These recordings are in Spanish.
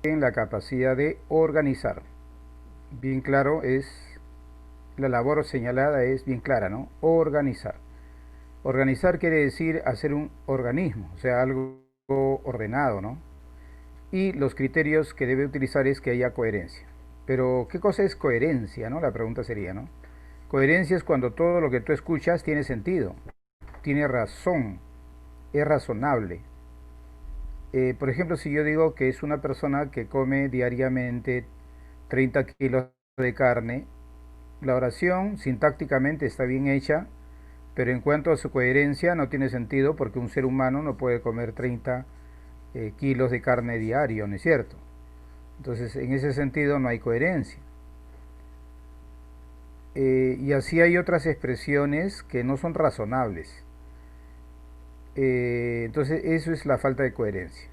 en la capacidad de organizar. Bien claro es, la labor señalada es bien clara, ¿no? Organizar. Organizar quiere decir hacer un organismo, o sea, algo ordenado, ¿no? Y los criterios que debe utilizar es que haya coherencia. Pero, ¿qué cosa es coherencia, no? La pregunta sería, ¿no? Coherencia es cuando todo lo que tú escuchas tiene sentido, tiene razón, es razonable. Por ejemplo, si yo digo que es una persona que come diariamente 30 kilos de carne, la oración sintácticamente está bien hecha, pero en cuanto a su coherencia no tiene sentido porque un ser humano no puede comer 30 kilos de carne diario, ¿no es cierto? Entonces, en ese sentido no hay coherencia. Y así hay otras expresiones que no son razonables. Entonces, eso es la falta de coherencia.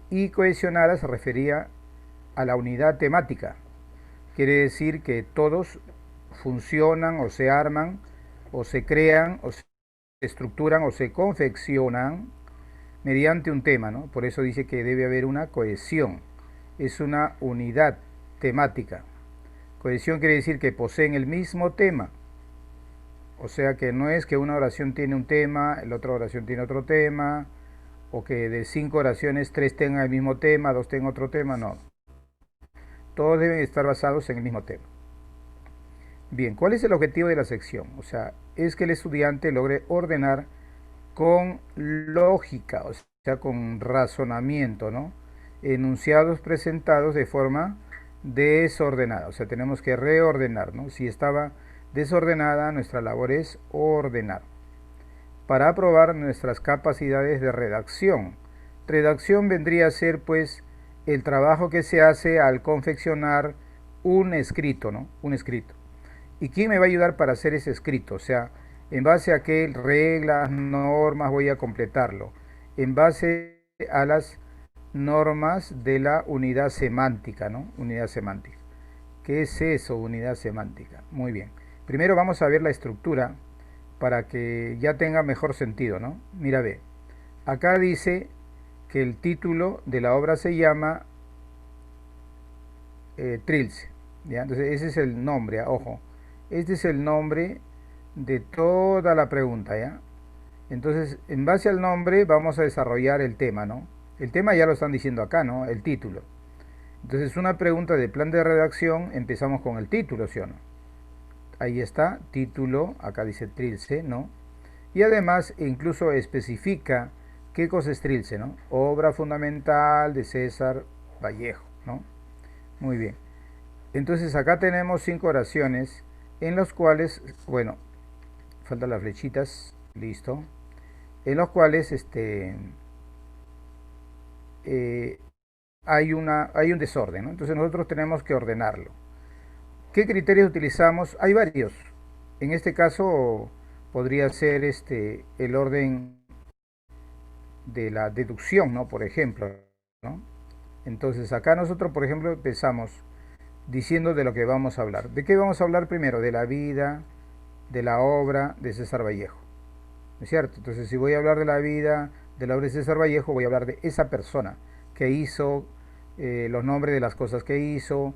Y cohesionada se refería a la unidad temática. Quiere decir que todos funcionan o se arman o se crean o se estructuran o se confeccionan mediante un tema, ¿no? Por eso dice que debe haber una cohesión. Es una unidad temática. Cohesión quiere decir que poseen el mismo tema. O sea que no es que una oración tiene un tema, la otra oración tiene otro tema, o que de 5 oraciones 3 tengan el mismo tema, 2 tengan otro tema, no. Todos deben estar basados en el mismo tema. Bien, ¿cuál es el objetivo de la sección? O sea, es que el estudiante logre ordenar con lógica, o sea, con razonamiento, ¿no? Enunciados presentados de forma desordenada, o sea, tenemos que reordenar, ¿no? Si estaba desordenada, nuestra labor es ordenar. Para aprobar nuestras capacidades de redacción. Redacción vendría a ser, pues, el trabajo que se hace al confeccionar un escrito, ¿no? Un escrito. ¿Y quién me va a ayudar para hacer ese escrito? O sea, en base a qué reglas, normas voy a completarlo. En base a las normas de la unidad semántica, ¿no? Unidad semántica. ¿Qué es eso, unidad semántica? Muy bien. Primero vamos a ver la estructura para que ya tenga mejor sentido, ¿no? Mira, ve. Acá dice que el título de la obra se llama Trilce. ¿Ya? Entonces ese es el nombre, ojo. Este es el nombre de toda la pregunta, ¿ya? Entonces, en base al nombre vamos a desarrollar el tema, ¿no? El tema ya lo están diciendo acá, ¿no? El título. Entonces, una pregunta de plan de redacción, empezamos con el título, ¿sí o no? Ahí está, título, acá dice Trilce, ¿no? Y además incluso especifica qué cosa es Trilce, ¿no? Obra fundamental de César Vallejo, ¿no? Muy bien. Entonces acá tenemos 5 oraciones en las cuales, bueno, faltan las flechitas, listo, en los cuales eh, hay un desorden, ¿no? Entonces nosotros tenemos que ordenarlo. ¿Qué criterios utilizamos? Hay varios. En este caso podría ser el orden de la deducción, ¿no? Por ejemplo, ¿no? Entonces acá nosotros, por ejemplo, empezamos diciendo de lo que vamos a hablar. ¿De qué vamos a hablar primero? De la vida, de la obra de César Vallejo. ¿No es cierto? Entonces, si voy a hablar de la vida de la obra de César Vallejo, voy a hablar de esa persona que hizo, los nombres de las cosas que hizo,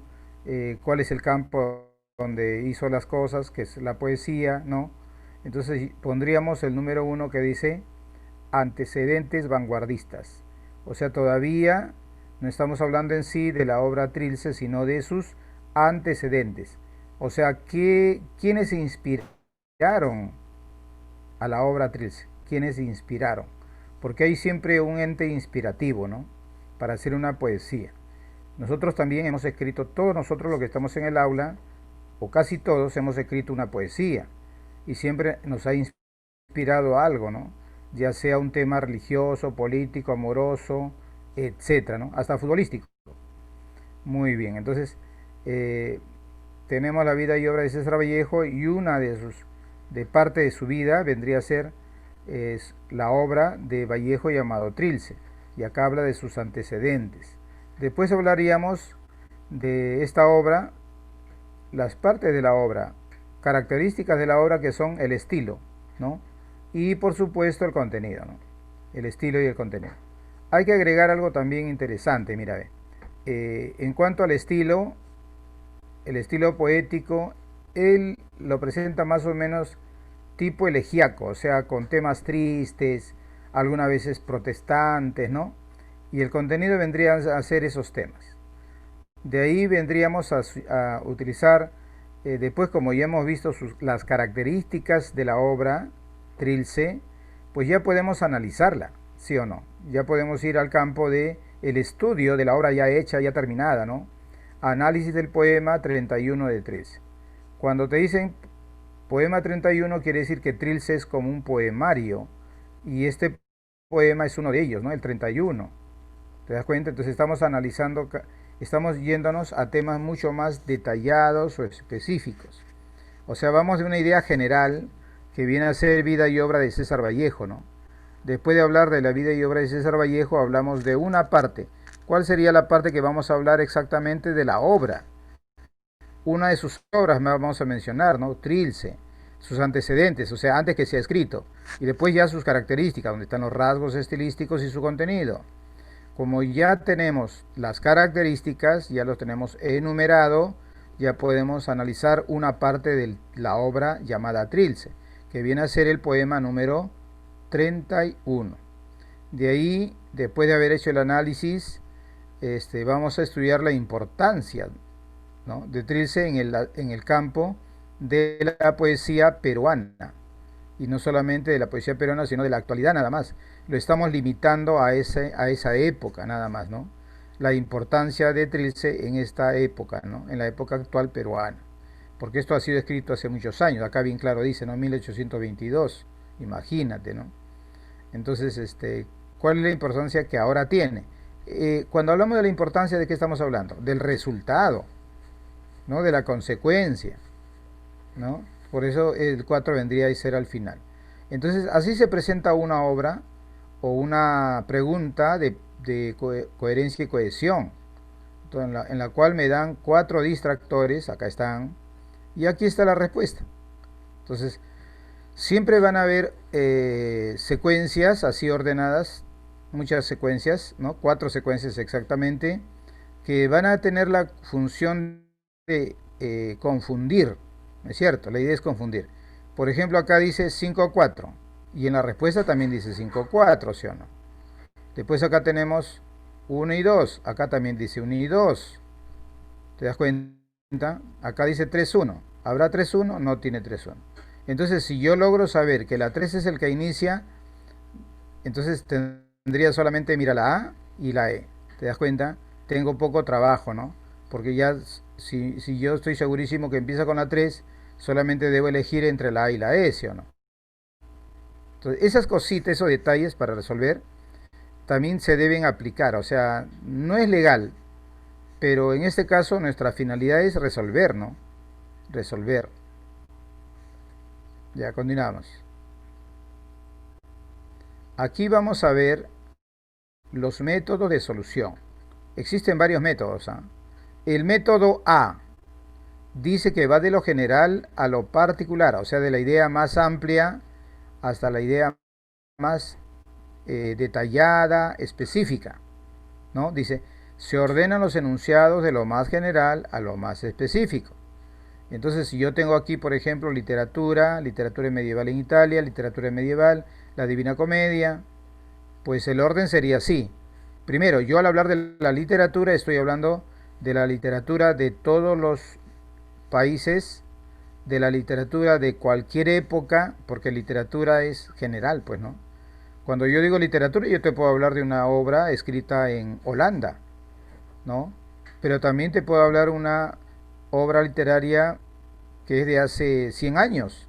cuál es el campo donde hizo las cosas, que es la poesía, ¿no? Entonces pondríamos el número 1 que dice antecedentes vanguardistas. O sea, todavía no estamos hablando en sí de la obra Trilce, sino de sus antecedentes. O sea, ¿quiénes se inspiraron a la obra Trilce? ¿Quiénes se inspiraron? Porque hay siempre un ente inspirativo, ¿no? Para hacer una poesía. Nosotros también hemos escrito, todos nosotros los que estamos en el aula, o casi todos hemos escrito una poesía. Y siempre nos ha inspirado algo, ¿no? Ya sea un tema religioso, político, amoroso, etcétera, ¿no? Hasta futbolístico. Muy bien, entonces eh, tenemos la vida y obra de César Vallejo y una de parte de su vida vendría a ser es la obra de Vallejo llamado Trilce, y acá habla de sus antecedentes. Después hablaríamos de esta obra, las partes de la obra, características de la obra que son el estilo, ¿no? Y por supuesto el contenido, ¿no? El estilo y el contenido. hay que agregar algo también interesante, mira, ve. En cuanto al estilo, el estilo poético, él lo presenta más o menos tipo elegíaco, o sea, con temas tristes, algunas veces protestantes, ¿no? Y el contenido vendría a ser esos temas. De ahí vendríamos a utilizar, después como ya hemos visto las características de la obra, Trilce, pues ya podemos analizarla, ¿sí o no? Ya podemos ir al campo de el estudio de la obra ya hecha, ya terminada, ¿no? Análisis del poema 31 de 13. Cuando te dicen poema 31 quiere decir que Trilce es como un poemario y este poema es uno de ellos, ¿no? El 31. ¿Te das cuenta? Entonces estamos analizando, estamos yéndonos a temas mucho más detallados o específicos. O sea, vamos de una idea general que viene a ser vida y obra de César Vallejo, ¿no? Después de hablar de la vida y obra de César Vallejo, hablamos de una parte. ¿Cuál sería la parte que vamos a hablar exactamente de la obra? Una de sus obras vamos a mencionar, ¿no? Trilce, sus antecedentes, o sea, antes que sea escrito, y después ya sus características, donde están los rasgos estilísticos y su contenido. Como ya tenemos las características, ya los tenemos enumerado, ya podemos analizar una parte de la obra llamada Trilce, que viene a ser el poema número 31. De ahí, después de haber hecho el análisis, vamos a estudiar la importancia, ¿no?, de Trilce en el campo de la poesía peruana. Y no solamente de la poesía peruana, sino de la actualidad nada más. Lo estamos limitando a esa época nada más, ¿no? La importancia de Trilce en esta época, ¿no? En la época actual peruana. Porque esto ha sido escrito hace muchos años. Acá bien claro dice, ¿no? 1822. Imagínate, ¿no? Entonces, ¿cuál es la importancia que ahora tiene? Cuando hablamos de la importancia, ¿de qué estamos hablando? Del resultado, ¿no? De la consecuencia, ¿no? Por eso el 4 vendría a ser al final. Entonces, así se presenta una obra o una pregunta de coherencia y cohesión, entonces, en la cual me dan 4 distractores, acá están, y aquí está la respuesta. Entonces, siempre van a haber secuencias así ordenadas, muchas secuencias, ¿no? 4 secuencias exactamente, que van a tener la función de confundir, ¿no es cierto? La idea es confundir. Por ejemplo, acá dice 5-4 y en la respuesta también dice 5-4, ¿sí o no? Después acá tenemos 1 y 2, acá también dice 1 y 2. ¿Te das cuenta? Acá dice 3-1. ¿Habrá 3-1? No tiene 3-1. Entonces, si yo logro saber que la 3 es el que inicia, entonces tendría solamente, mira, la A y la E. ¿Te das cuenta? Tengo poco trabajo, ¿no? Porque ya, si yo estoy segurísimo que empieza con la 3, solamente debo elegir entre la A y la E, ¿sí o no? Entonces, esas cositas, esos detalles para resolver, también se deben aplicar. O sea, no es legal, pero en este caso nuestra finalidad es resolver, ¿no? Resolver. Ya, continuamos. Aquí vamos a ver los métodos de solución. Existen varios métodos, ¿eh? El método A dice que va de lo general a lo particular, o sea, de la idea más amplia hasta la idea más detallada, específica, ¿no? Dice, se ordenan los enunciados de lo más general a lo más específico. Entonces, si yo tengo aquí, por ejemplo, literatura medieval en Italia, literatura medieval, la Divina Comedia, pues el orden sería así. Primero, yo al hablar de la literatura estoy hablando de la literatura de todos los países, de la literatura de cualquier época, porque literatura es general, pues, ¿no? Cuando yo digo literatura, yo te puedo hablar de una obra escrita en Holanda, ¿no? Pero también te puedo hablar una obra literaria que es de hace 100 años,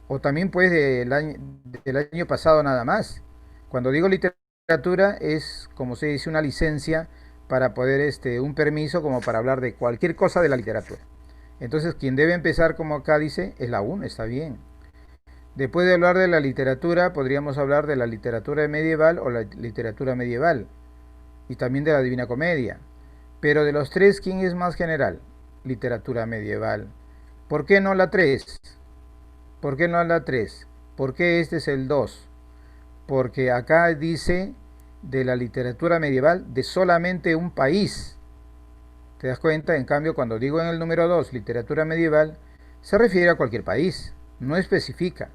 o también pues del año pasado nada más. Cuando digo literatura es, como se dice, una licencia para poder, un permiso como para hablar de cualquier cosa de la literatura. Entonces, quien debe empezar, como acá dice, es la 1, está bien. Después de hablar de la literatura, podríamos hablar de la literatura medieval o la literatura medieval, y también de la Divina Comedia. Pero de los tres, ¿quién es más general? Literatura medieval. ¿Por qué no la 3? ¿Por qué no la 3? ¿Por qué este es el 2? Porque acá dice de la literatura medieval de solamente un país. ¿Te das cuenta? En cambio, cuando digo en el número 2 literatura medieval, se refiere a cualquier país, no especifica,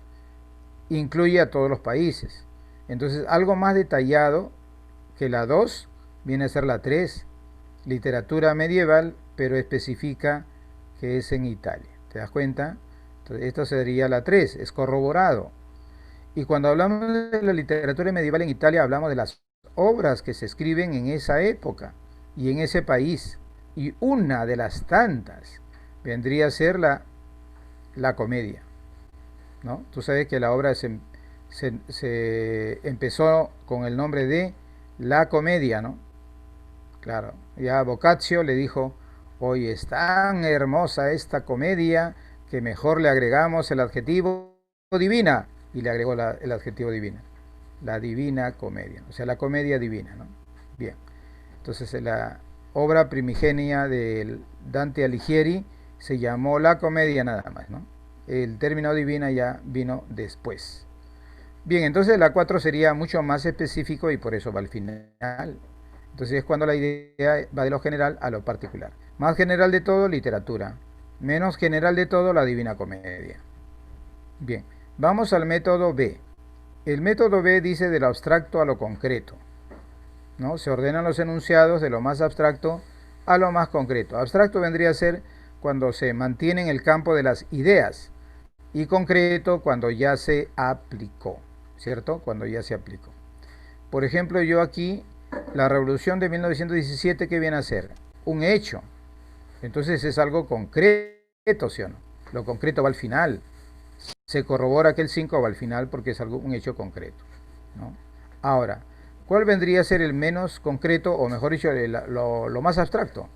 incluye a todos los países. Entonces, algo más detallado que la 2 viene a ser la 3, literatura medieval, pero especifica que es en Italia. ¿Te das cuenta? Entonces, esto sería la 3, es corroborado. Y cuando hablamos de la literatura medieval en Italia, hablamos de las obras que se escriben en esa época y en ese país. Y una de las tantas vendría a ser la comedia, ¿no? Tú sabes que la obra se empezó con el nombre de La Comedia, ¿no? Claro, ya Boccaccio le dijo, hoy es tan hermosa esta comedia que mejor le agregamos el adjetivo divina, y le agregó el adjetivo divina, la divina comedia, o sea, la comedia divina, ¿no? Bien, entonces la obra primigenia de Dante Alighieri se llamó La Comedia nada más, ¿no? El término divina ya vino después. Bien, entonces la 4 sería mucho más específico y por eso va al final. Entonces es cuando la idea va de lo general a lo particular. Más general de todo, literatura. Menos general de todo, la Divina Comedia. Bien, vamos al método B. El método B dice de lo abstracto a lo concreto, ¿no? Se ordenan los enunciados de lo más abstracto a lo más concreto. Abstracto vendría a ser cuando se mantiene en el campo de las ideas y concreto cuando ya se aplicó, ¿cierto? Cuando ya se aplicó. Por ejemplo, yo aquí, la revolución de 1917, ¿qué viene a ser? Un hecho. Entonces es algo concreto, ¿sí o no? Lo concreto va al final. Se corrobora que el 5 va al final porque es algo, un hecho concreto, ¿no? Ahora, ¿cuál vendría a ser el menos concreto, o mejor dicho, lo más abstracto?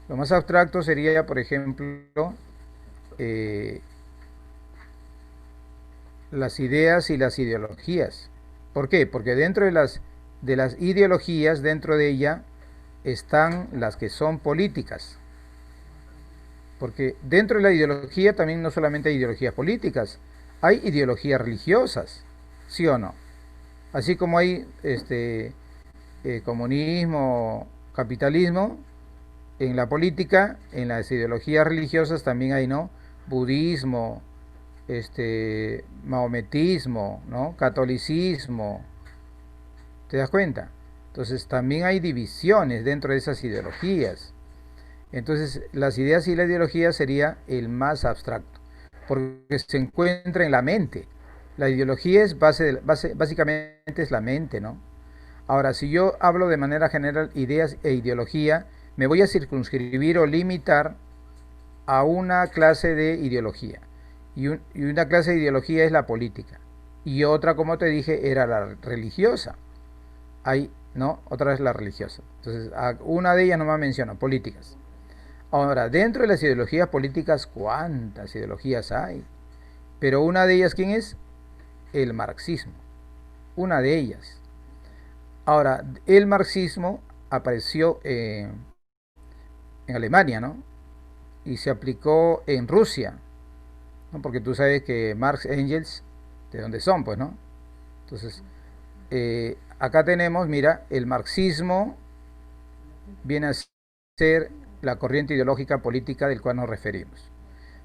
Lo más abstracto sería, por ejemplo, las ideas y las ideologías. ¿Por qué? Porque dentro de las ideologías, dentro de ella, están las que son políticas. Porque dentro de la ideología también no solamente hay ideologías políticas, hay ideologías religiosas, ¿sí o no? Así como hay comunismo, capitalismo, en la política, en las ideologías religiosas también hay, ¿no? Budismo, maometismo, ¿no? Catolicismo, ¿te das cuenta? Entonces también hay divisiones dentro de esas ideologías. Entonces las ideas y la ideología sería el más abstracto, porque se encuentra en la mente. La ideología es básicamente es la mente, ¿no? Ahora, si yo hablo de manera general ideas e ideología, me voy a circunscribir o limitar a una clase de ideología. Y una clase de ideología es la política. Y otra, como te dije, era la religiosa. Hay, ¿no? Otra es la religiosa. Entonces, una de ellas nomás menciono, políticas. Ahora, dentro de las ideologías políticas, ¿cuántas ideologías hay? Pero una de ellas, ¿quién es? El marxismo. Una de ellas. Ahora, el marxismo apareció en Alemania, ¿no? Y se aplicó en Rusia, ¿no? Porque tú sabes que Marx, Engels, ¿de dónde son? Pues, ¿no? Entonces, acá tenemos, mira, el marxismo viene a ser la corriente ideológica política del cual nos referimos.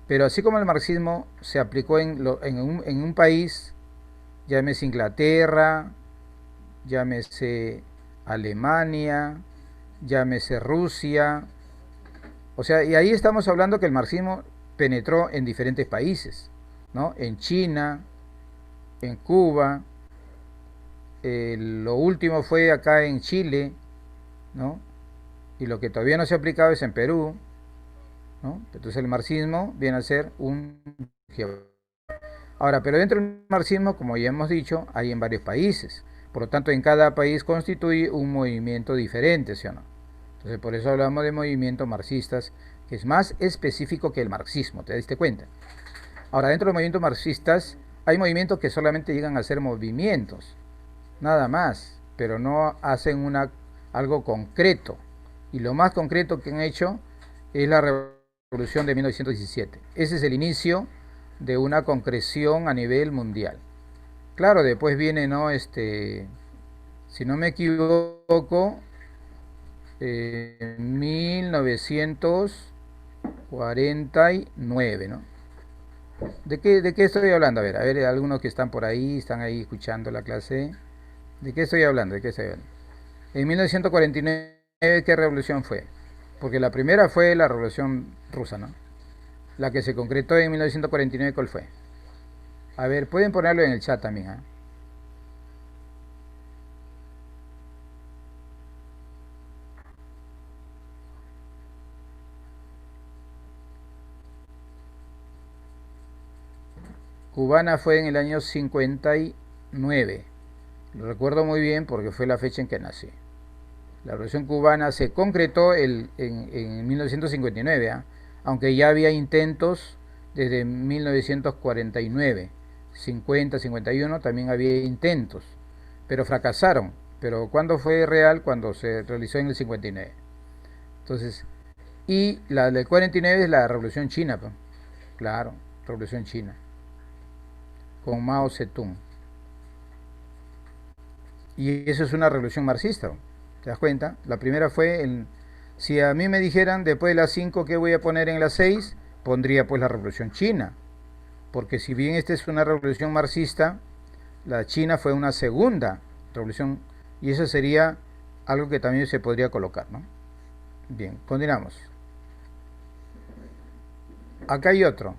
Pero así como el marxismo se aplicó en un país, llámese Inglaterra, llámese Alemania, llámese Rusia, o sea, y ahí estamos hablando que el marxismo penetró en diferentes países, ¿no? En China, en Cuba, lo último fue acá en Chile, ¿no? Y lo que todavía no se ha aplicado es en Perú, ¿no? Entonces el marxismo viene a ser un... Ahora, pero dentro del marxismo, como ya hemos dicho, hay en varios países. Por lo tanto, en cada país constituye un movimiento diferente, ¿sí o no? Entonces, por eso hablamos de movimientos marxistas, que es más específico que el marxismo, ¿te diste cuenta? Ahora, dentro de los movimientos marxistas, hay movimientos que solamente llegan a ser movimientos, nada más, pero no hacen algo concreto. Y lo más concreto que han hecho es la revolución de 1917. Ese es el inicio de una concreción a nivel mundial. Claro, después viene, ¿no? Si no me equivoco, 1949, ¿no? ¿De qué estoy hablando? A ver, algunos que están por ahí, están ahí escuchando la clase. ¿De qué estoy hablando? ¿De qué estoy hablando? En 1949, ¿qué revolución fue? Porque la primera fue la revolución rusa, ¿no? La que se concretó en 1949, ¿cuál fue? A ver, pueden ponerlo en el chat también, ¿eh? Cubana fue en el año 59. Lo recuerdo muy bien porque fue la fecha en que nací. La revolución cubana se concretó en 1959, ¿eh? Aunque ya había intentos desde 1949. 50, 51 también había intentos, pero fracasaron. Pero ¿cuándo fue real? Cuando se realizó en el 59. Entonces, y la del 49 es la revolución china, pues. Claro, revolución china, con Mao Zedong. Y eso es una revolución marxista, ¿te das cuenta? La primera fue, si a mí me dijeran después de las 5 qué voy a poner en las 6, pondría pues la revolución china. Porque si bien esta es una revolución marxista, la China fue una segunda revolución y eso sería algo que también se podría colocar, ¿no? Bien, continuamos. Acá hay otro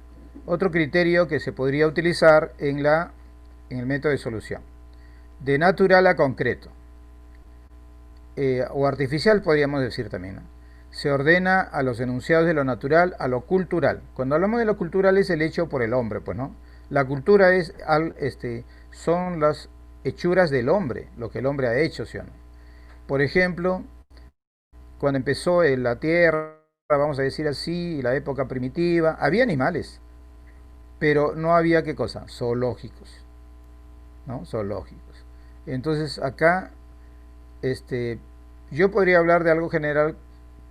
criterio que se podría utilizar en el método de solución. De natural a concreto. O artificial podríamos decir también, ¿no? Se ordena a los enunciados de lo natural a lo cultural. Cuando hablamos de lo cultural es el hecho por el hombre, pues, ¿no? La cultura son las hechuras del hombre, lo que el hombre ha hecho, ¿sí o no? Por ejemplo, cuando empezó la tierra, vamos a decir así, la época primitiva, había animales, pero no había qué cosa, zoológicos, ¿no? Zoológicos. Entonces acá, este, yo podría hablar de algo general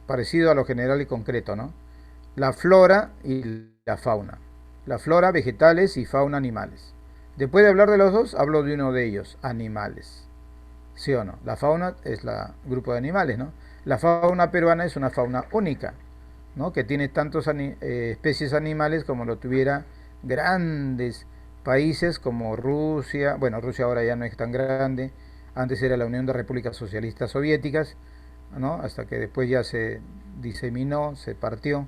parecido a lo general y concreto, ¿no? La flora y la fauna. La flora, vegetales y fauna, animales. Después de hablar de los dos, hablo de uno de ellos, animales. ¿Sí o no? La fauna es el grupo de animales, ¿no? La fauna peruana es una fauna única, ¿no? Que tiene tantas especies animales como lo tuviera grandes países como Rusia. Bueno, Rusia ahora ya no es tan grande. Antes era la Unión de Repúblicas Socialistas Soviéticas, ¿no? Hasta que después ya se diseminó, se partió.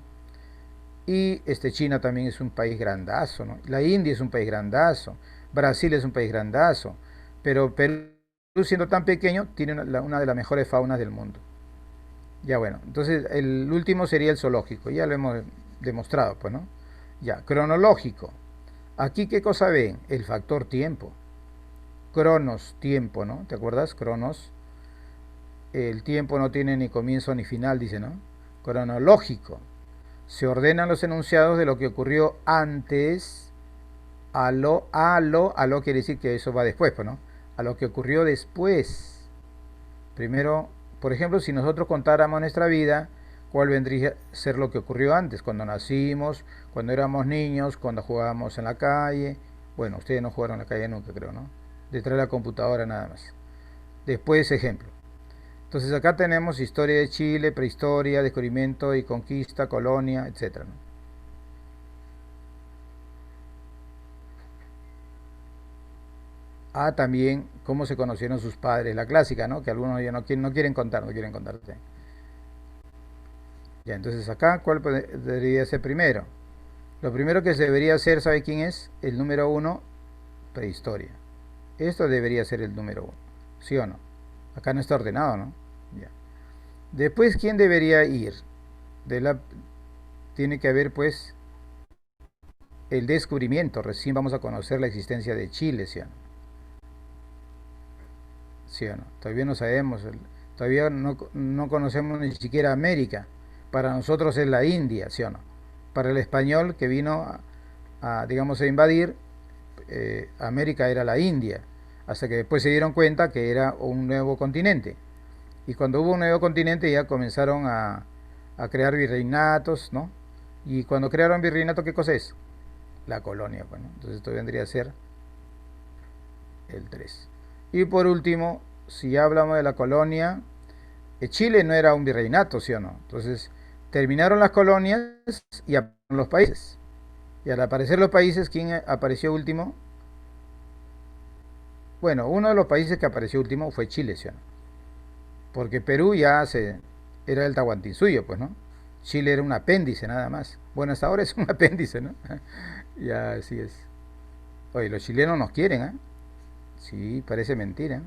Y China también es un país grandazo, ¿no? La India es un país grandazo, Brasil es un país grandazo, pero Perú siendo tan pequeño tiene una de las mejores faunas del mundo. Ya bueno, entonces el último sería el zoológico, ya lo hemos demostrado, pues, ¿no? Ya, cronológico. Aquí qué cosa ven, el factor tiempo. Cronos, tiempo, ¿no? ¿Te acuerdas? Cronos, el tiempo no tiene ni comienzo ni final, dice, ¿no? Cronológico. Se ordenan los enunciados de lo que ocurrió antes a lo quiere decir que eso va después, pues, ¿no? A lo que ocurrió después. Primero, por ejemplo, si nosotros contáramos nuestra vida, ¿cuál vendría a ser lo que ocurrió antes? Cuando nacimos, cuando éramos niños, cuando jugábamos en la calle. Bueno, ustedes no jugaron en la calle nunca, creo, ¿no? Detrás de la computadora nada más. Después, ejemplo. Entonces acá tenemos historia de Chile, prehistoria, descubrimiento y conquista, colonia, etcétera, ¿no? Ah, también cómo se conocieron sus padres, la clásica, ¿no? Que algunos ya no quieren contar, no quieren contarte. Ya, entonces acá, ¿cuál debería ser primero? Lo primero que se debería hacer, ¿sabe quién es? El número uno, prehistoria. Esto debería ser el número uno, ¿sí o no? Acá no está ordenado, ¿no? Ya. Después, ¿quién debería ir? De la, tiene que haber, pues, el descubrimiento. Recién vamos a conocer la existencia de Chile, ¿sí o no? ¿Sí o no? Todavía no sabemos, todavía no conocemos ni siquiera América. Para nosotros es la India, ¿sí o no? Para el español que vino digamos, a invadir, América era la India, hasta que después se dieron cuenta que era un nuevo continente. Y cuando hubo un nuevo continente ya comenzaron a crear virreinatos, ¿no? Y cuando crearon virreinato, ¿qué cosa es? La colonia, bueno. Entonces esto vendría a ser el 3. Y por último, si ya hablamos de la colonia, Chile no era un virreinato, ¿sí o no? Entonces, terminaron las colonias y aparecieron los países. Y al aparecer los países, ¿quién apareció último? Bueno, uno de los países que apareció último fue Chile, ¿sí o no? Porque Perú ya era el Tahuantinsuyo, pues, ¿no? Chile era un apéndice nada más. Bueno, hasta ahora es un apéndice, ¿no? Ya, así es. Oye, los chilenos nos quieren, ¿eh? Sí, parece mentira.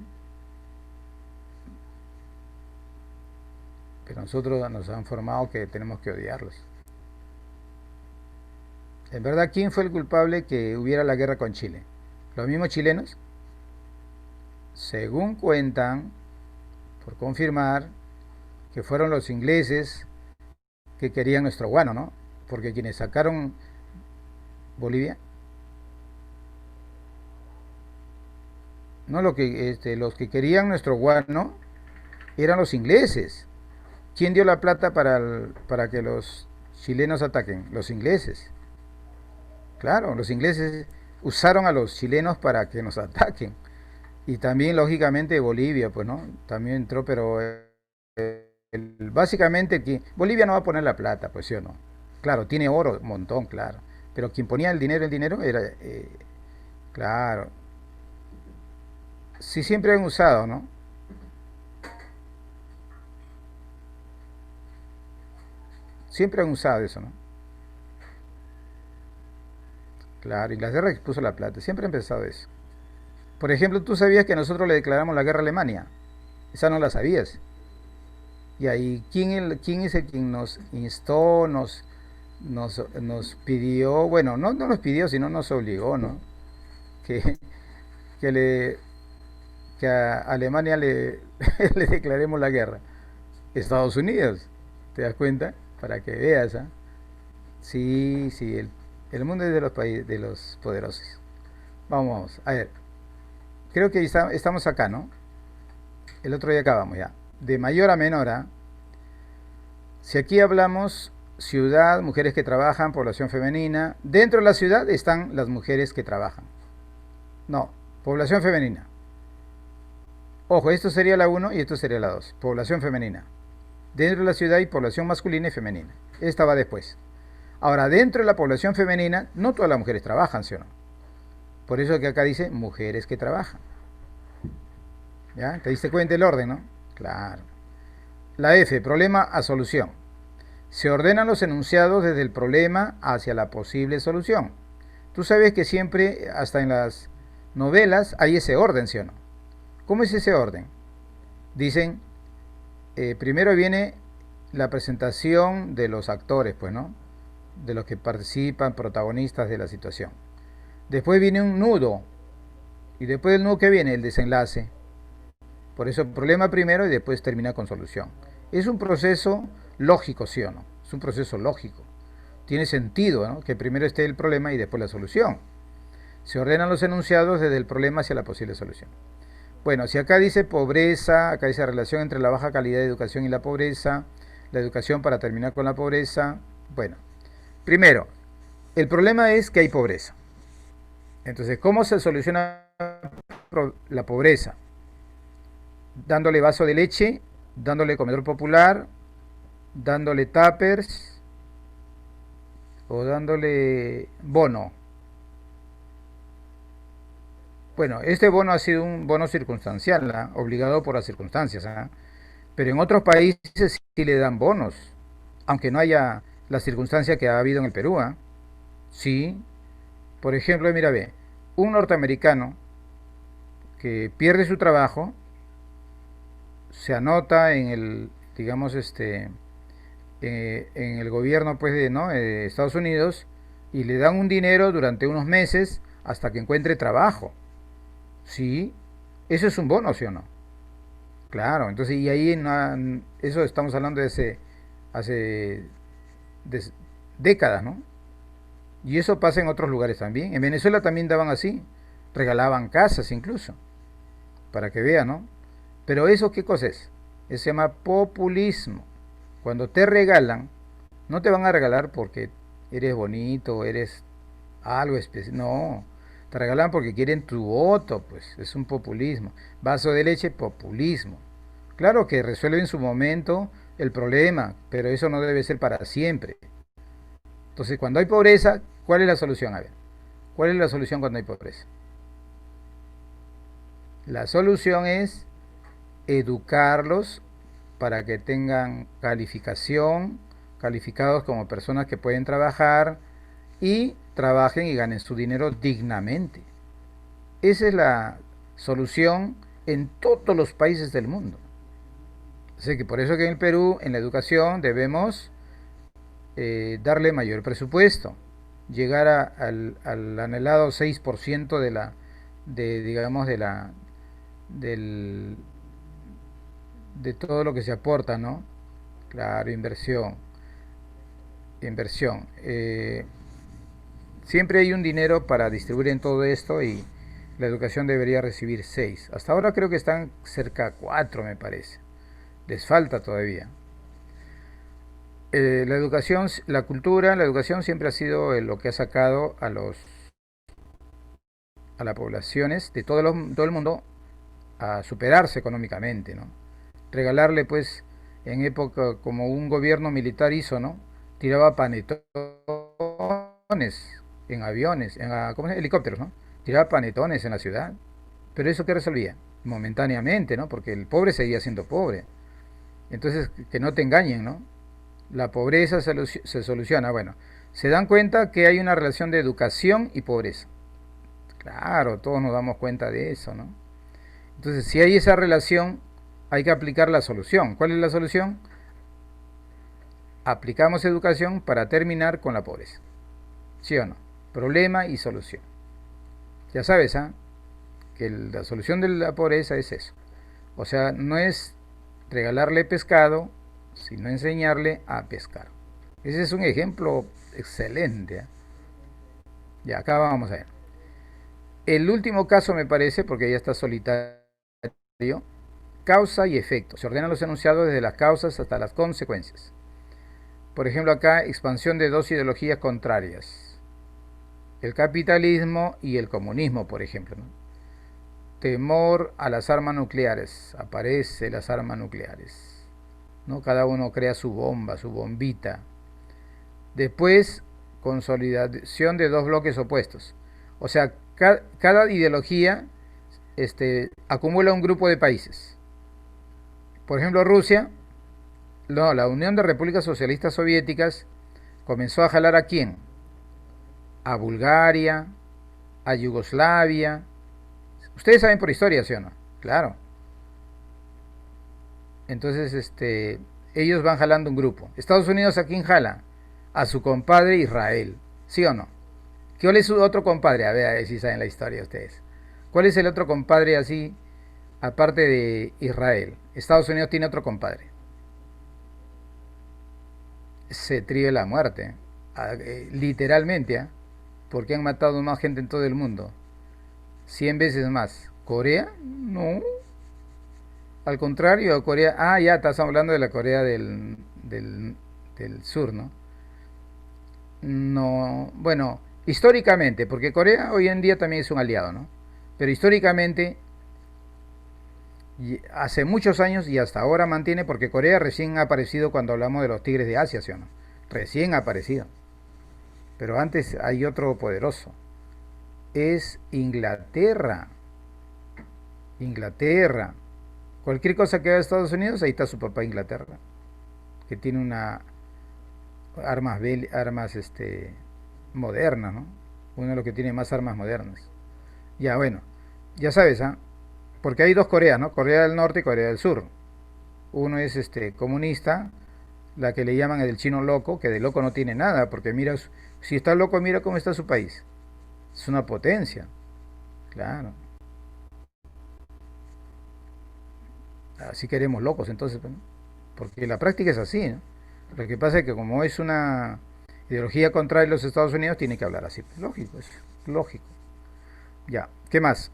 Pero nosotros nos han formado que tenemos que odiarlos. En verdad, ¿quién fue el culpable que hubiera la guerra con Chile? ¿Los mismos chilenos? Según cuentan, por confirmar, que fueron los ingleses que querían nuestro guano, ¿no? Porque quienes sacaron Bolivia, no los que querían nuestro guano eran los ingleses. ¿Quién dio la plata para que los chilenos ataquen? Los ingleses. Claro, los ingleses usaron a los chilenos para que nos ataquen. Y también, lógicamente, Bolivia, pues, ¿no? También entró, pero básicamente Bolivia no va a poner la plata, pues, ¿sí o no? Claro, tiene oro, un montón, claro. Pero quien ponía el dinero era, claro. Sí, siempre han usado, ¿no? Siempre han usado eso, ¿no? Claro, Inglaterra puso la plata, siempre han pensado eso. Por ejemplo, tú sabías que nosotros le declaramos la guerra a Alemania. Esa no la sabías. Y ahí, ¿quién es el quien nos instó, nos pidió, bueno, no nos pidió, sino nos obligó, ¿no? Que, que, le, que a Alemania le declaremos la guerra. Estados Unidos, ¿te das cuenta? Para que veas, ¿ah? Sí, sí, el mundo es de los países, de los poderosos. Vamos, a ver, creo que estamos acá, ¿no? El otro día acabamos ya. De mayor a menor, ¿ah? Si aquí hablamos ciudad, mujeres que trabajan, población femenina, dentro de la ciudad están las mujeres que trabajan. No, población femenina. Ojo, esto sería la uno y esto sería la 2. Población femenina. Dentro de la ciudad hay población masculina y femenina. Esta va después. Ahora, dentro de la población femenina, no todas las mujeres trabajan, ¿sí o no? Por eso que acá dice mujeres que trabajan. ¿Ya? ¿Te diste cuenta el orden, no? Claro. La F, problema a solución. Se ordenan los enunciados desde el problema hacia la posible solución. Tú sabes que siempre, hasta en las novelas, hay ese orden, ¿sí o no? ¿Cómo es ese orden? Dicen, primero viene la presentación de los actores, pues, ¿no? De los que participan, protagonistas de la situación. Después viene un nudo. Y después del nudo, ¿qué viene? El desenlace. Por eso problema primero y después termina con solución. Es un proceso lógico, ¿sí o no? Es un proceso lógico. Tiene sentido, ¿no? Que primero esté el problema y después la solución. Se ordenan los enunciados desde el problema hacia la posible solución. Bueno, si acá dice pobreza, acá dice relación entre la baja calidad de educación y la pobreza, la educación para terminar con la pobreza. Bueno, primero, el problema es que hay pobreza. Entonces, ¿cómo se soluciona la pobreza? Dándole vaso de leche, dándole comedor popular, dándole tuppers o dándole bono. Bueno, este bono ha sido un bono circunstancial, ¿ah? Obligado por las circunstancias, ¿ah? Pero en otros países sí le dan bonos, aunque no haya la circunstancia que ha habido en el Perú, ¿ah? Sí, por ejemplo, mira, ve, un norteamericano que pierde su trabajo se anota en el, digamos, en el gobierno, pues, ¿no? De Estados Unidos y le dan un dinero durante unos meses hasta que encuentre trabajo. Sí, eso es un bono, ¿sí o no? Claro, entonces, y ahí eso estamos hablando de hace de- décadas, ¿no? Y eso pasa en otros lugares también. En Venezuela también daban así, regalaban casas incluso, para que vean, ¿no? Pero eso, ¿qué cosa es? Eso se llama populismo. Cuando te regalan, no te van a regalar porque eres bonito, eres algo especial. No, Te regalan porque quieren tu voto, pues es un populismo. Vaso de leche, populismo. Claro que resuelve en su momento el problema, pero eso no debe ser para siempre. Entonces, cuando hay pobreza, ¿cuál es la solución? A ver, ¿cuál es la solución cuando hay pobreza? La solución es educarlos para que tengan calificación, calificados como personas que pueden trabajar y trabajen y ganen su dinero dignamente. Esa es la solución en todos los países del mundo. Así que por eso que en el Perú, en la educación, debemos darle mayor presupuesto, llegar al anhelado 6% digamos, del, de todo lo que se aporta, ¿no? Claro, inversión. Siempre hay un dinero para distribuir en todo esto y la educación debería recibir 6. Hasta ahora creo que están cerca a 4, me parece. Les falta todavía. La educación, la cultura, la educación siempre ha sido lo que ha sacado a las poblaciones de todo el mundo a superarse económicamente, ¿no? Regalarle, pues, en época como un gobierno militar hizo, ¿no? Tiraba panetones en aviones, ¿cómo se llama? Helicópteros, ¿no? Tiraba panetones en la ciudad. Pero eso qué resolvía momentáneamente, ¿no? Porque el pobre seguía siendo pobre. Entonces, que no te engañen, ¿no? La pobreza se soluciona. Bueno, se dan cuenta que hay una relación de educación y pobreza. Claro, todos nos damos cuenta de eso, ¿no? Entonces, si hay esa relación, hay que aplicar la solución. ¿Cuál es la solución? Aplicamos educación para terminar con la pobreza. ¿Sí o no? Problema y solución. Ya sabes, ¿ah? Que la solución de la pobreza es eso. O sea, no es regalarle pescado, sino enseñarle a pescar. Ese es un ejemplo excelente, ¿eh? Ya, acá vamos a ver. El último caso me parece, porque ya está solitario, causa y efecto. Se ordenan los enunciados desde las causas hasta las consecuencias. Por ejemplo, acá expansión de dos ideologías contrarias. El capitalismo y el comunismo, por ejemplo, ¿no? Temor a las armas nucleares. Aparecen las armas nucleares, ¿no? Cada uno crea su bomba, su bombita. Después, consolidación de dos bloques opuestos. O sea, cada ideología acumula un grupo de países. Por ejemplo, Rusia, no, la Unión de Repúblicas Socialistas Soviéticas comenzó a jalar a quién? A Bulgaria, a Yugoslavia. Ustedes saben por historia, ¿sí o no? Claro. Entonces, ellos van jalando un grupo. Estados Unidos, ¿a quién jala? A su compadre Israel, ¿sí o no? ¿Cuál es su otro compadre? A ver si saben la historia ustedes. ¿Cuál es el otro compadre así, aparte de Israel? Estados Unidos tiene otro compadre. Ese trío de la muerte. Literalmente, ¿eh? Porque han matado más gente en todo el mundo. 100 veces más. ¿Corea? No. Al contrario, Corea... Ah, ya, estás hablando de la Corea del Sur, ¿no? No, bueno, históricamente, porque Corea hoy en día también es un aliado, ¿no? Pero históricamente, hace muchos años y hasta ahora mantiene, porque Corea recién ha aparecido cuando hablamos de los tigres de Asia, ¿sí o no? Recién ha aparecido. Pero antes hay otro poderoso. Es Inglaterra. Inglaterra. Cualquier cosa que haga Estados Unidos, ahí está su papá Inglaterra, que tiene una armas modernas, ¿no? Uno de los que tiene más armas modernas. Ya, bueno, ya sabes, ¿ah? Porque hay dos Coreas, ¿no? Corea del Norte y Corea del Sur. Uno es comunista, la que le llaman el chino loco, que de loco no tiene nada, porque mira, si está loco, mira cómo está su país. Es una potencia, claro. Así queremos locos, entonces, ¿no? Porque la práctica es así, ¿no? Lo que pasa es que como es una ideología contraria a los Estados Unidos, tiene que hablar así. Lógico, es lógico. Ya, ¿qué más?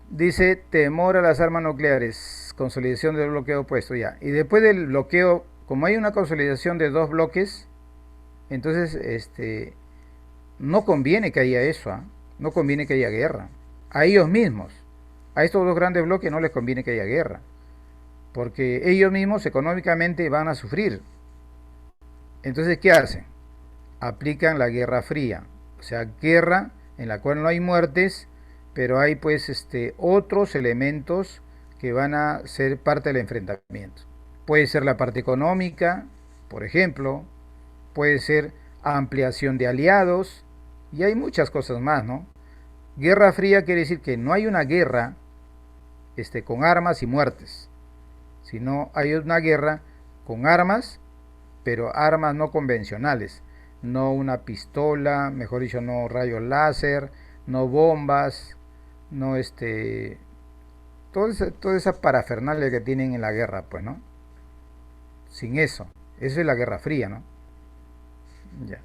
Dice temor a las armas nucleares, consolidación del bloqueo opuesto, ya. Y después del bloqueo, como hay una consolidación de dos bloques, entonces no conviene que haya eso, ¿ah? no conviene que haya guerra. A ellos mismos, a estos dos grandes bloques no les conviene que haya guerra, porque ellos mismos económicamente van a sufrir. Entonces, ¿qué hacen? Aplican la Guerra Fría, o sea, guerra en la cual no hay muertes, pero hay pues otros elementos que van a ser parte del enfrentamiento. Puede ser la parte económica, por ejemplo, puede ser ampliación de aliados, y hay muchas cosas más, ¿no? Guerra Fría quiere decir que no hay una guerra con armas y muertes, sino hay una guerra con armas, pero armas no convencionales, no una pistola, mejor dicho, no rayos láser, no bombas, no toda esa parafernalia que tienen en la guerra, pues, ¿no? Sin eso es la Guerra Fría, ¿no? Ya.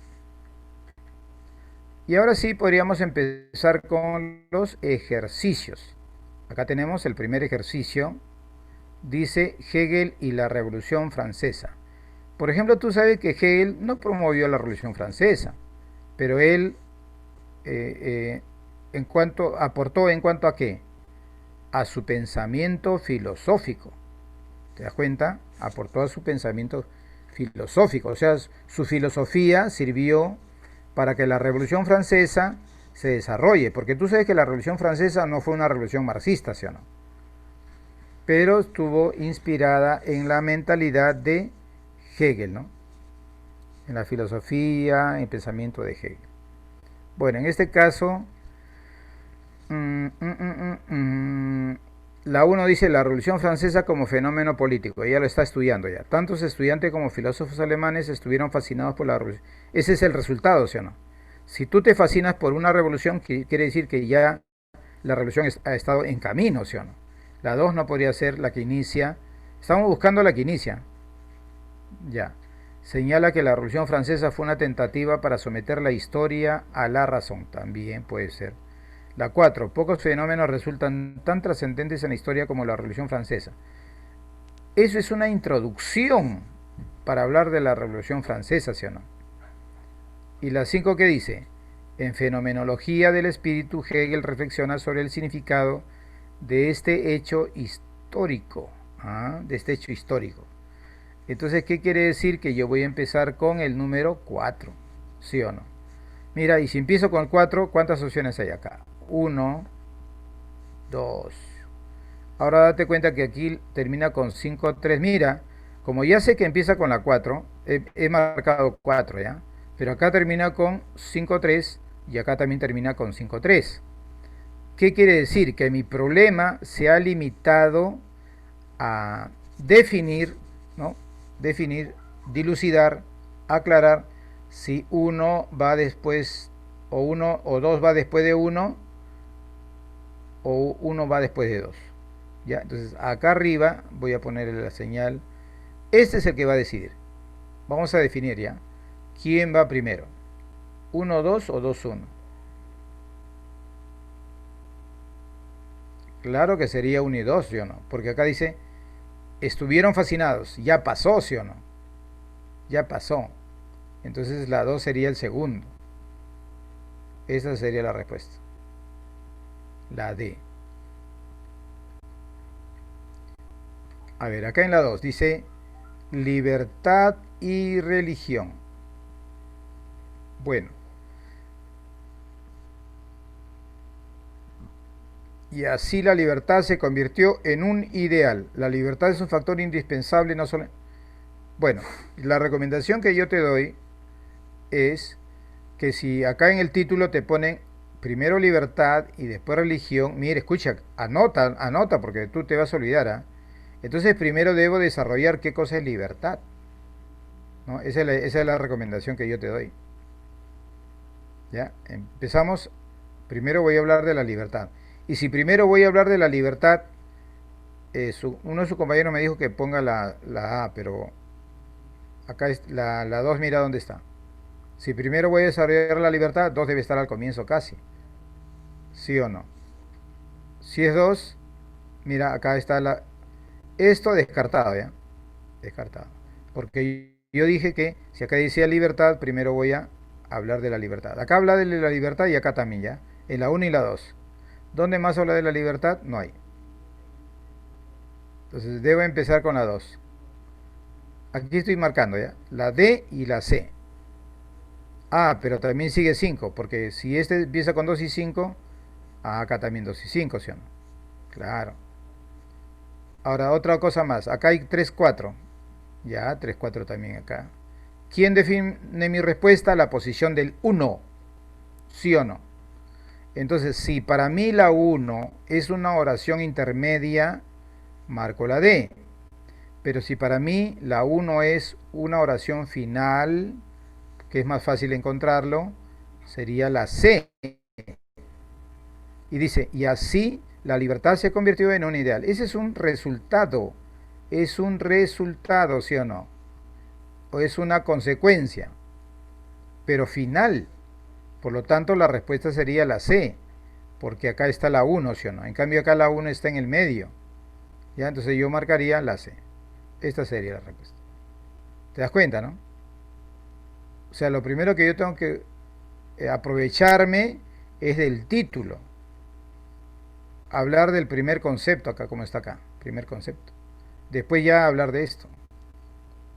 Y ahora sí podríamos empezar con los ejercicios. Acá tenemos el primer ejercicio, dice Hegel y la Revolución Francesa. Por ejemplo, tú sabes que Hegel no promovió la Revolución Francesa, pero él aportó en cuanto a qué, a su pensamiento filosófico. ¿Te das cuenta? Aportó a su pensamiento filosófico, o sea, su filosofía sirvió para que la Revolución Francesa se desarrolle, porque tú sabes que la Revolución Francesa no fue una revolución marxista, ¿sí o no? Pero estuvo inspirada en la mentalidad de Hegel, ¿no? En la filosofía, en el pensamiento de Hegel. Bueno, en este caso, la 1 dice la Revolución Francesa como fenómeno político. Ella lo está estudiando ya. Tantos estudiantes como filósofos alemanes estuvieron fascinados por la revolución. Ese es el resultado, ¿sí o no? Si tú te fascinas por una revolución, quiere decir que ya la revolución ha estado en camino, ¿sí o no? La 2 no podría ser la que inicia. Estamos buscando la que inicia. Ya. Señala que la Revolución Francesa fue una tentativa para someter la historia a la razón. También puede ser. La 4. Pocos fenómenos resultan tan trascendentes en la historia como la Revolución Francesa. Eso es una introducción para hablar de la Revolución Francesa, ¿sí o no? Y la 5, ¿qué dice? En Fenomenología del Espíritu, Hegel reflexiona sobre el significado de este hecho histórico. De este hecho histórico. Entonces, ¿qué quiere decir? Que yo voy a empezar con el número 4, ¿sí o no? Mira, y si empiezo con el 4, ¿cuántas opciones hay acá? 1, 2. Ahora date cuenta que aquí termina con 5, 3. Mira, como ya sé que empieza con la 4, he marcado 4, ¿ya? Pero acá termina con 5, 3 y acá también termina con 5, 3. ¿Qué quiere decir? Que mi problema se ha limitado a definir, ¿no? Definir, dilucidar, aclarar si 1 va después, o 1 o 2 va después de 1, o 1 va después de 2. ¿Ya? Entonces acá arriba voy a poner la señal. Este es el que va a decidir. Vamos a definir ya. ¿Quién va primero? 1, 2 o 2, 1. Claro que sería 1 y 2, ¿sí o no? Porque acá dice, estuvieron fascinados. Ya pasó, ¿sí o no? Ya pasó. Entonces la 2 sería el segundo. Esa sería la respuesta. La D. A ver, acá en la 2 dice libertad y religión. Bueno. Y así la libertad se convirtió en un ideal. La libertad es un factor indispensable, no solo... Bueno, la recomendación que yo te doy es que si acá en el título te ponen primero libertad y después religión, mire, escucha, anota porque tú te vas a olvidar, ¿eh? Entonces primero debo desarrollar qué cosa es libertad, ¿no? Esa es la recomendación que yo te doy. ¿Ya? Empezamos, primero voy a hablar de la libertad. Y si primero voy a hablar de la libertad, uno de sus compañeros me dijo que ponga la A, pero acá es la 2, mira dónde está. Si primero voy a desarrollar la libertad, 2 debe estar al comienzo casi. ¿Sí o no? Si es 2, mira, acá está esto descartado, ¿ya? Descartado. Porque yo dije que si acá decía libertad, primero voy a hablar de la libertad. Acá habla de la libertad y acá también, ¿ya? En la 1 y la 2. ¿Dónde más habla de la libertad? No hay. Entonces debo empezar con la 2. Aquí estoy marcando ya. La D y la C. Ah, pero también sigue 5, porque si este empieza con 2 y 5, acá también 2 y 5, ¿sí o no? Claro. Ahora, otra cosa más. Acá hay 3 4. Ya, 3 4 también acá. ¿Quién define mi respuesta? La posición del 1. ¿Sí o no? Entonces, si para mí la 1 es una oración intermedia, marco la D. Pero si para mí la 1 es una oración final, que es más fácil encontrarlo, sería la C. Y dice, y así la libertad se convirtió en un ideal. Ese es un resultado, ¿sí o no? O es una consecuencia, pero final. Por lo tanto, la respuesta sería la C, porque acá está la 1, ¿sí o no? En cambio, acá la 1 está en el medio. ¿Ya? Entonces yo marcaría la C. Esta sería la respuesta. ¿Te das cuenta, no? O sea, lo primero que yo tengo que aprovecharme es del título. Hablar del primer concepto acá, como está acá. Primer concepto. Después ya hablar de esto.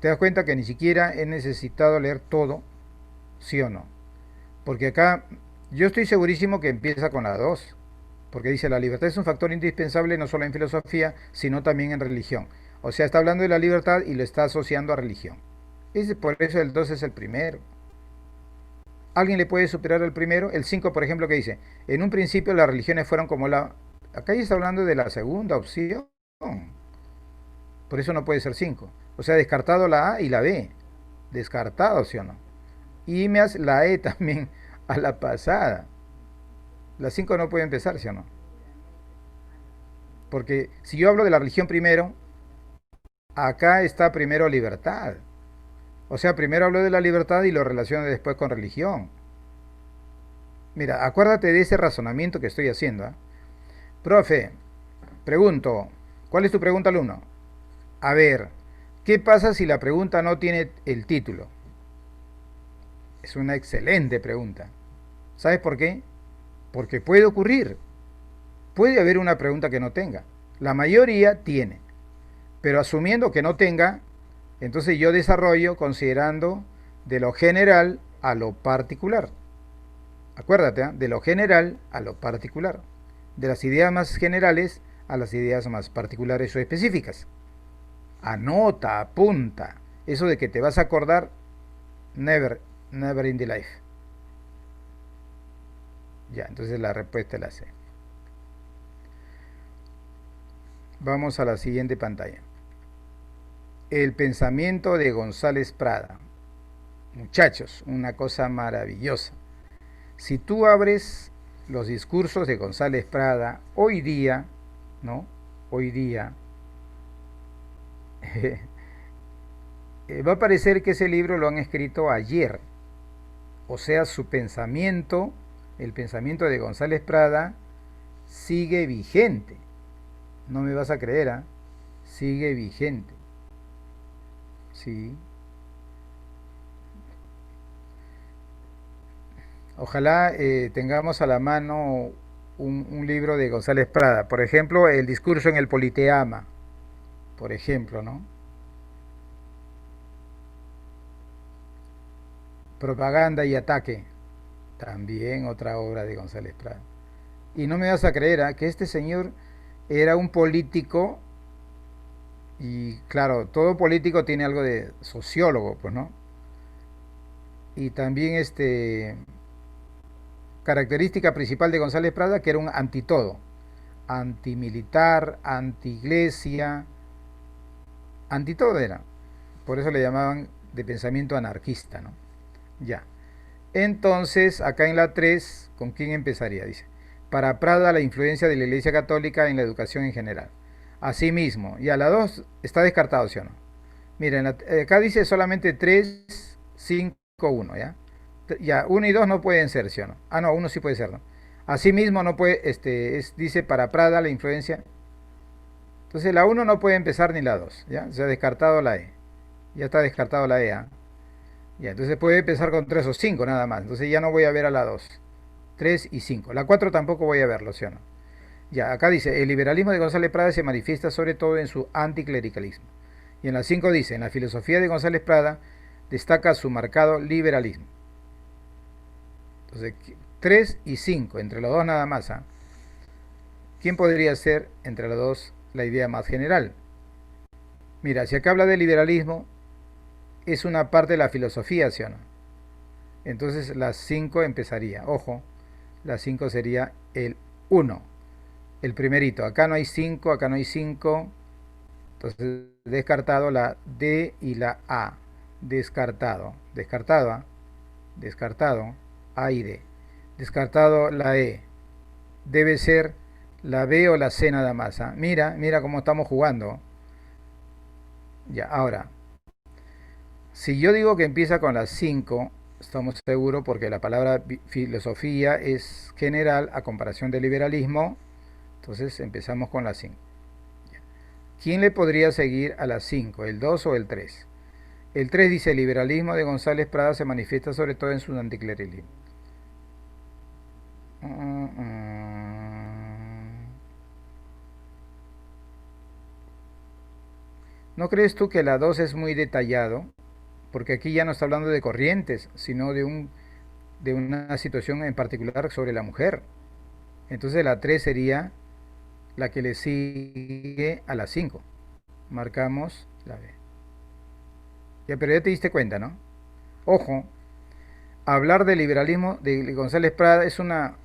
¿Te das cuenta que ni siquiera he necesitado leer todo? ¿Sí o no? Porque acá yo estoy segurísimo que empieza con la 2. Porque dice, la libertad es un factor indispensable no solo en filosofía, sino también en religión. O sea, está hablando de la libertad y lo está asociando a religión. Por eso el 2 es el primero. ¿Alguien le puede superar el primero? El 5, por ejemplo, que dice, en un principio las religiones fueron como la... Acá ya está hablando de la segunda opción. Por eso no puede ser 5. O sea, descartado la A y la B. Descartado, ¿sí o no? Y me hace la E también a la pasada. La 5 no puede empezar, ¿sí o no? Porque si yo hablo de la religión primero, acá está primero libertad. O sea, primero hablo de la libertad y lo relaciono después con religión. Mira, acuérdate de ese razonamiento que estoy haciendo. ¿Eh? Profe, pregunto, ¿cuál es tu pregunta, alumno? A ver, ¿qué pasa si la pregunta no tiene el título? Es una excelente pregunta. ¿Sabes por qué? Porque puede ocurrir. Puede haber una pregunta que no tenga. La mayoría tiene. Pero asumiendo que no tenga, entonces yo desarrollo considerando de lo general a lo particular. Acuérdate, ¿eh? De lo general a lo particular. De las ideas más generales a las ideas más particulares o específicas. Anota, apunta. Eso de que te vas a acordar, never, never in the life. Ya, entonces la respuesta es la C. Vamos a la siguiente pantalla. El pensamiento de González Prada. Muchachos, una cosa maravillosa. Si tú abres los discursos de González Prada hoy día, ¿no? Hoy día, va a parecer que ese libro lo han escrito ayer. O sea, su pensamiento, el pensamiento de González Prada, sigue vigente. No me vas a creer, ¿eh? Sigue vigente. Sí. Ojalá tengamos a la mano un libro de González Prada. Por ejemplo, El discurso en el Politeama. Por ejemplo, ¿no? Propaganda y ataque. También otra obra de González Prada. Y no me vas a creer que este señor era un político y claro, todo político tiene algo de sociólogo, pues, ¿no? Y también característica principal de González Prada que era un antitodo, antimilitar, anti-iglesia, antitodo era. Por eso le llamaban de pensamiento anarquista, ¿no? Ya. Entonces, acá en la 3, ¿con quién empezaría? Dice, para Prada la influencia de la Iglesia Católica en la educación en general. Asimismo, y a la 2 está descartado, ¿sí o no? Miren, acá dice solamente 3, 5, 1, ¿ya? Ya, 1 y 2 no pueden ser, ¿sí o no? Ah, no, 1 sí puede ser, ¿no? Asimismo, no puede, dice para Prada la influencia. Entonces, la 1 no puede empezar ni la 2, ¿ya? Se ha descartado la E. Ya está descartado la E, ¿ah? Ya, entonces puede empezar con 3 o 5 nada más. Entonces ya no voy a ver a la 2. 3 y 5. La 4 tampoco voy a verlo, ¿sí o no? Ya, acá dice, el liberalismo de González Prada se manifiesta sobre todo en su anticlericalismo. Y en la 5 dice, en la filosofía de González Prada destaca su marcado liberalismo. Entonces, 3 y 5, entre los dos nada más. ¿Ah? ¿Quién podría ser entre los dos la idea más general? Mira, si acá habla de liberalismo, es una parte de la filosofía, ¿sí o no? Entonces la 5 empezaría. Ojo, la 5 sería el 1, el primerito. Acá no hay 5, acá no hay 5. Entonces descartado la D y la A. Descartado. Descartado. ¿Ah? Descartado. A y D. Descartado la E. Debe ser la B o la C nada más. ¿Ah? Mira, mira cómo estamos jugando. Ya, ahora, si yo digo que empieza con las 5, estamos seguros porque la palabra filosofía es general a comparación del liberalismo, entonces empezamos con las 5. ¿Quién le podría seguir a las 5, el 2 o el 3? El 3 dice, el liberalismo de González Prada se manifiesta sobre todo en su anticlericalismo. ¿No crees tú que la 2 es muy detallado? Porque aquí ya no está hablando de corrientes, sino de una situación en particular sobre la mujer. Entonces la 3 sería la que le sigue a la 5. Marcamos la B. Ya, pero ya te diste cuenta, ¿no? Ojo, hablar del liberalismo de González Prada es una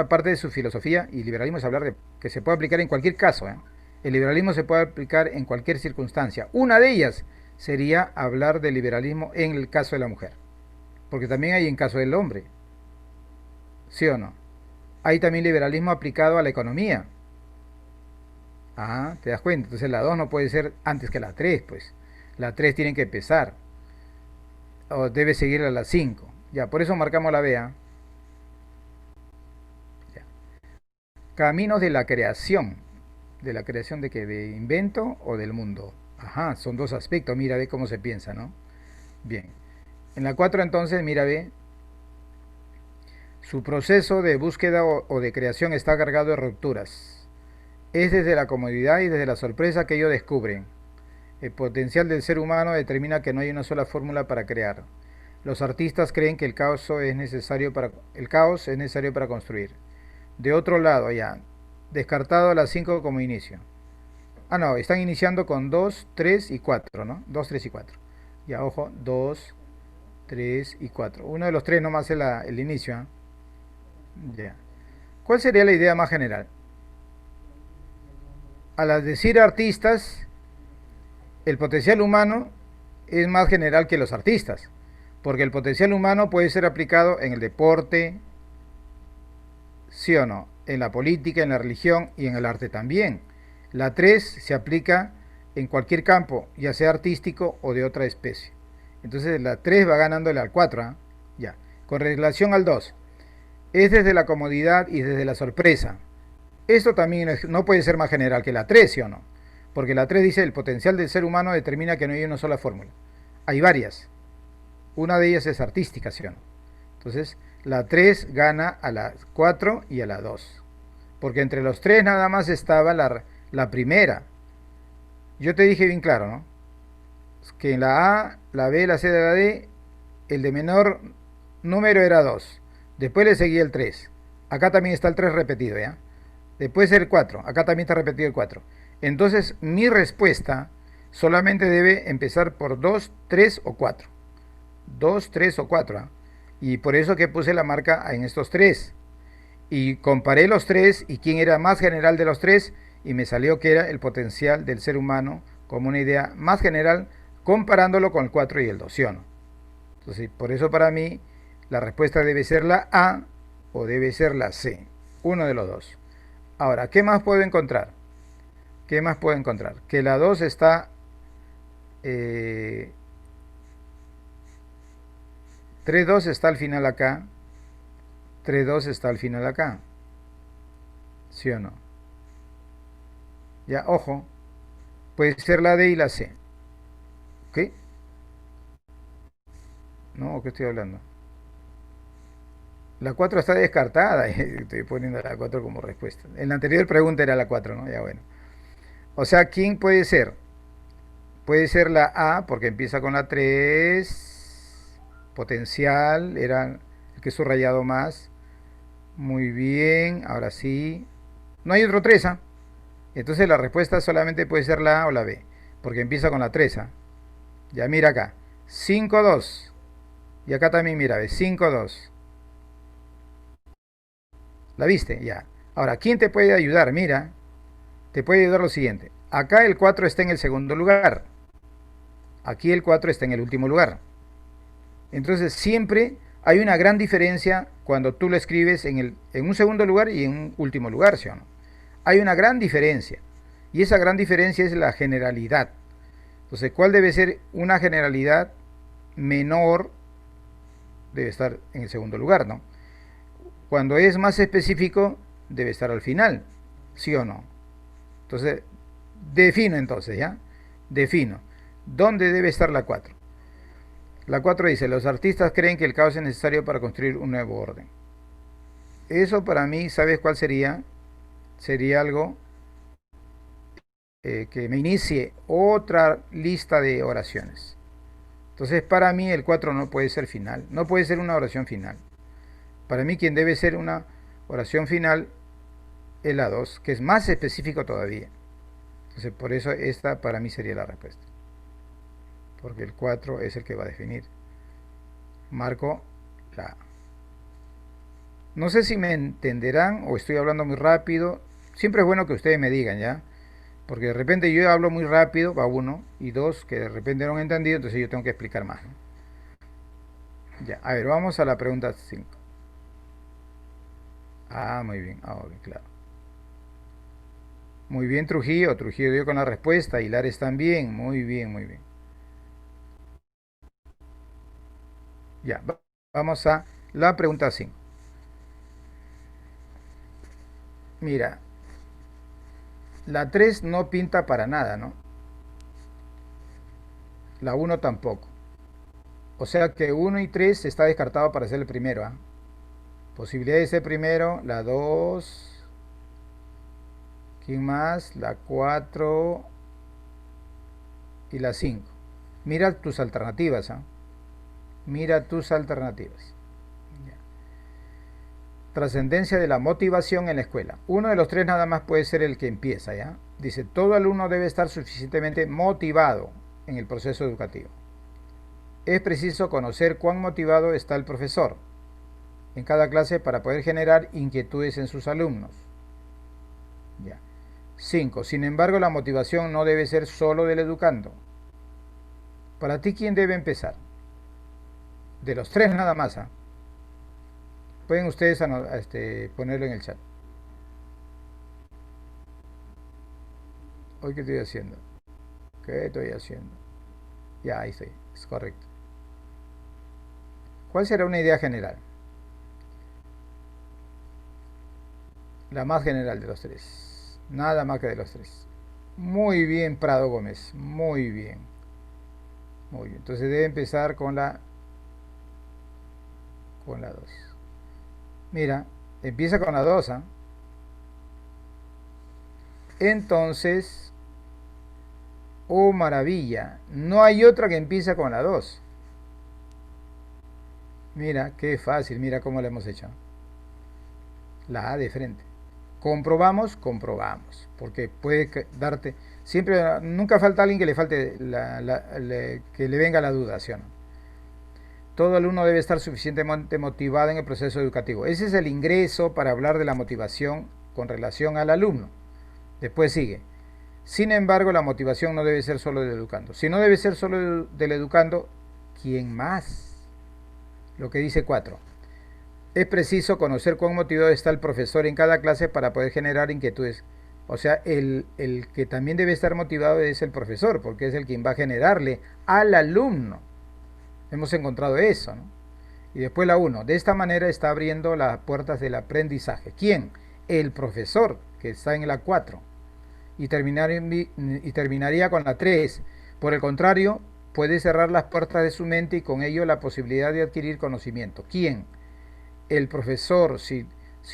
parte de su filosofía, y liberalismo es hablar de que se puede aplicar en cualquier caso. ¿Eh? El liberalismo se puede aplicar en cualquier circunstancia. Una de ellas sería hablar de liberalismo en el caso de la mujer, porque también hay en caso del hombre, ¿sí o no? Hay también liberalismo aplicado a la economía. Ah, ¿te das cuenta? Entonces la 2 no puede ser antes que la 3, pues. La 3 tiene que empezar, o debe seguir a la 5. Ya, por eso marcamos la B. ¿Ah? Ya. Caminos de la creación. ¿De la creación de qué? ¿De invento o del mundo? Ajá, son dos aspectos. Mira, ve cómo se piensa, ¿no? Bien. En la 4 entonces, mira, ve, su proceso de búsqueda o de creación está cargado de rupturas. Es desde la comodidad y desde la sorpresa que ellos descubren. El potencial del ser humano determina que no hay una sola fórmula para crear. Los artistas creen que el caos es necesario para construir. De otro lado, ya, descartado a las 5 como inicio. Ah, no, están iniciando con 2, 3 y 4, ¿no? 2, 3 y 4. Ya, ojo, 2, 3 y 4. Uno de los tres nomás es el inicio. ¿Eh? Ya. ¿Cuál sería la idea más general? Al decir artistas, el potencial humano es más general que los artistas, porque el potencial humano puede ser aplicado en el deporte, sí o no, en la política, en la religión y en el arte también. La 3 se aplica en cualquier campo, ya sea artístico o de otra especie. Entonces la 3 va ganándole al 4. ¿Eh? Ya. Con relación al 2, es desde la comodidad y desde la sorpresa. Esto también no puede ser más general que la 3, ¿sí o no? Porque la 3 dice el potencial del ser humano determina que no hay una sola fórmula. Hay varias. Una de ellas es artística, ¿sí o no? Entonces, la 3 gana a la 4 y a la 2. Porque entre los 3 nada más estaba la primera. Yo te dije bien claro, ¿no? Que en la A, la B, la C, la D, el de menor número era 2. Después le seguía el 3. Acá también está el 3 repetido, ¿ya? Después el 4. Acá también está repetido el 4. Entonces, mi respuesta solamente debe empezar por 2, 3 o 4. 2, 3 o 4. ¿Eh? Y por eso que puse la marca en estos 3. Y comparé los 3 y quién era más general de los 3 y me salió que era el potencial del ser humano como una idea más general comparándolo con el 4 y el 2, ¿sí o no? Entonces, por eso para mí la respuesta debe ser la A o debe ser la C. Uno de los dos. Ahora, ¿qué más puedo encontrar? ¿Qué más puedo encontrar? Que la 2 está... Eh, 3-2 está al final acá. 3-2 está al final acá. ¿Sí o no? Ya, ojo. Puede ser la D y la C. ¿Ok? ¿No? ¿O qué estoy hablando? La 4 está descartada. Estoy poniendo la 4 como respuesta. En la anterior pregunta era la 4, ¿no? Ya bueno. O sea, ¿quién puede ser? Puede ser la A porque empieza con la 3. Potencial, era el que he subrayado más. Muy bien, ahora sí. No hay otro 3, ¿ah? Entonces la respuesta solamente puede ser la A o la B, porque empieza con la 3, ¿ah? Ya mira acá, 5 2. Y acá también mira, ve, 5 2. ¿La viste? Ya. Ahora, ¿quién te puede ayudar? Mira, te puede ayudar lo siguiente. Acá el 4 está en el segundo lugar. Aquí el 4 está en el último lugar. Entonces siempre hay una gran diferencia cuando tú lo escribes en un segundo lugar y en un último lugar, ¿sí o no? Hay una gran diferencia. Y esa gran diferencia es la generalidad. Entonces, ¿cuál debe ser una generalidad menor? Debe estar en el segundo lugar, ¿no? Cuando es más específico, debe estar al final, ¿sí o no? Entonces, defino entonces, ¿ya? Defino. ¿Dónde debe estar la 4? La 4 dice, los artistas creen que el caos es necesario para construir un nuevo orden. Eso para mí, ¿sabes cuál sería? Sería algo que me inicie otra lista de oraciones. Entonces, para mí el 4 no puede ser final, no puede ser una oración final. Para mí quien debe ser una oración final es la 2, que es más específico todavía. Entonces, por eso esta para mí sería la respuesta. Porque el 4 es el que va a definir. Marco la. No sé si me entenderán o estoy hablando muy rápido. Siempre es bueno que ustedes me digan, ¿ya? Porque de repente yo hablo muy rápido, va uno, y dos, que de repente no han entendido, entonces yo tengo que explicar más, ¿no? Ya, a ver, vamos a la pregunta 5. Ah, muy bien, ok, claro. Muy bien, Trujillo. Trujillo dio con la respuesta. Hilares también. Muy bien, muy bien. Ya, vamos a la pregunta 5. Mira, la 3 no pinta para nada, ¿no? La uno tampoco. O sea que uno y 3 está descartado para ser el primero, ¿ah? Posibilidad de ser primero, la 2. ¿Quién más? La 4 y la 5. Mira tus alternativas, ¿ah? Mira tus alternativas. Trascendencia de la motivación en la escuela. Uno de los tres nada más puede ser el que empieza, ¿ya? Dice, todo alumno debe estar suficientemente motivado en el proceso educativo. Es preciso conocer cuán motivado está el profesor en cada clase para poder generar inquietudes en sus alumnos. Ya. 5. Sin embargo, la motivación no debe ser solo del educando. Para ti, ¿quién debe empezar? De los tres nada más, ¿ah? Pueden ustedes ponerlo en el chat. ¿Hoy qué estoy haciendo? ¿Qué estoy haciendo? Ya, ahí estoy. Es correcto. ¿Cuál será una idea general? La más general de los tres. Nada más que de los tres. Muy bien, Prado Gómez. Muy bien. Muy bien. Entonces debe empezar con la 2. Mira, empieza con la 2, ¿eh? Entonces, oh maravilla, no hay otra que empiece con la 2. Mira, qué fácil, mira cómo lo hemos hecho. La A de frente. Comprobamos, comprobamos, porque puede darte, siempre, nunca falta alguien que le falte, que le venga la duda, ¿sí o no? Todo alumno debe estar suficientemente motivado en el proceso educativo. Ese es el ingreso para hablar de la motivación con relación al alumno. Después sigue. Sin embargo, la motivación no debe ser solo del educando. Si no debe ser solo del educando, ¿quién más? Lo que dice 4. Es preciso conocer cuán motivado está el profesor en cada clase para poder generar inquietudes. O sea, el que también debe estar motivado es el profesor, porque es el quien va a generarle al alumno. Hemos encontrado eso, ¿no? Y después la 1. De esta manera está abriendo las puertas del aprendizaje. ¿Quién? El profesor, que está en la 4. Y terminaría con la 3. Por el contrario, puede cerrar las puertas de su mente y con ello la posibilidad de adquirir conocimiento. ¿Quién? el profesor, si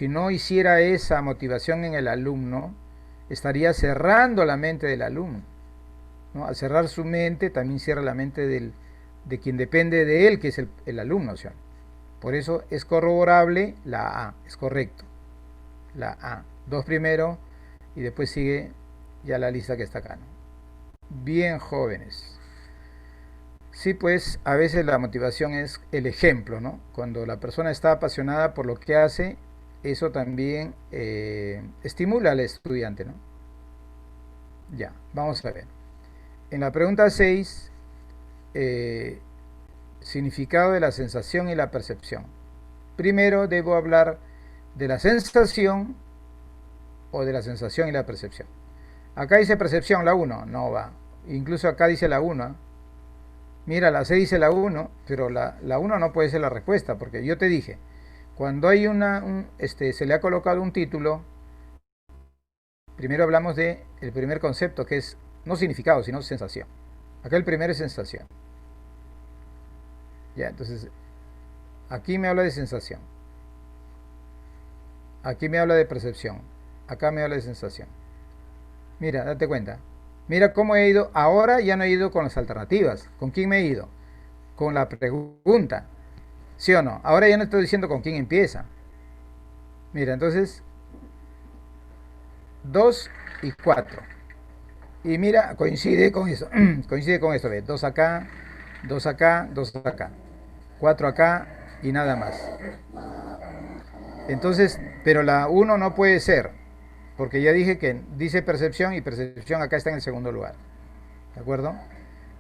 no hiciera esa motivación en el alumno, estaría cerrando la mente del alumno, ¿no? Al cerrar su mente, también cierra la mente de quien depende de él, que es el alumno. O sea, por eso es corroborable la A, es correcto. La A. Dos primero y después sigue ya la lista que está acá, ¿no? Bien, jóvenes. Sí, pues a veces la motivación es el ejemplo, ¿no? Cuando la persona está apasionada por lo que hace, eso también estimula al estudiante, ¿no? Ya, vamos a ver. En la pregunta 6, eh, significado de la sensación y la percepción. Primero debo hablar de la sensación o de la sensación y la percepción. Acá dice percepción, la 1, no va. Incluso acá dice la 1. Mira, la C dice la 1, pero la 1 no puede ser la respuesta, porque yo te dije, cuando hay se le ha colocado un título, primero hablamos de el primer concepto, que es no significado, sino sensación. Acá el primero es sensación. Ya, entonces, aquí me habla de sensación. Aquí me habla de percepción. Acá me habla de sensación. Mira, date cuenta. Mira cómo he ido. Ahora ya no he ido con las alternativas. ¿Con quién me he ido? Con la pregunta. ¿Sí o no? Ahora ya no estoy diciendo con quién empieza. Mira, entonces, 2 y 4. Y mira, coincide con eso. Coincide con esto. Ve, 2 acá, 2 acá, 2 acá. 4 acá y nada más. Entonces, pero la 1 no puede ser. Porque ya dije que dice percepción y percepción acá está en el segundo lugar. ¿De acuerdo?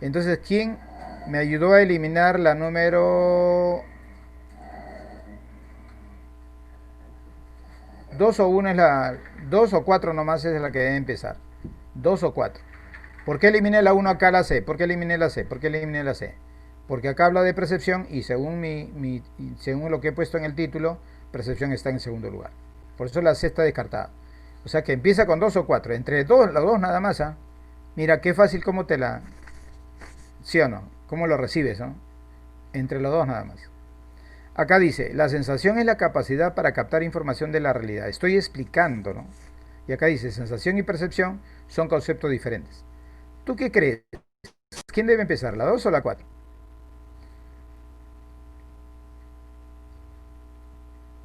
Entonces, ¿quién me ayudó a eliminar la número 2 o 1 es la 2 o 4 nomás es la que debe empezar? 2 o 4. ¿Por qué eliminé la 1 acá la C? ¿Por qué eliminé la C? ¿Por qué eliminé la C? Porque acá habla de percepción y según lo que he puesto en el título, percepción está en el segundo lugar. Por eso la C está descartada. O sea que empieza con 2 o 4. Entre dos, las dos nada más. ¿Ah? Mira qué fácil cómo te la... ¿Sí o no? ¿Cómo lo recibes? ¿No? Entre los dos nada más. Acá dice, la sensación es la capacidad para captar información de la realidad. Estoy explicando, ¿no? Y acá dice, sensación y percepción son conceptos diferentes. ¿Tú qué crees? ¿Quién debe empezar, la 2 o la 4?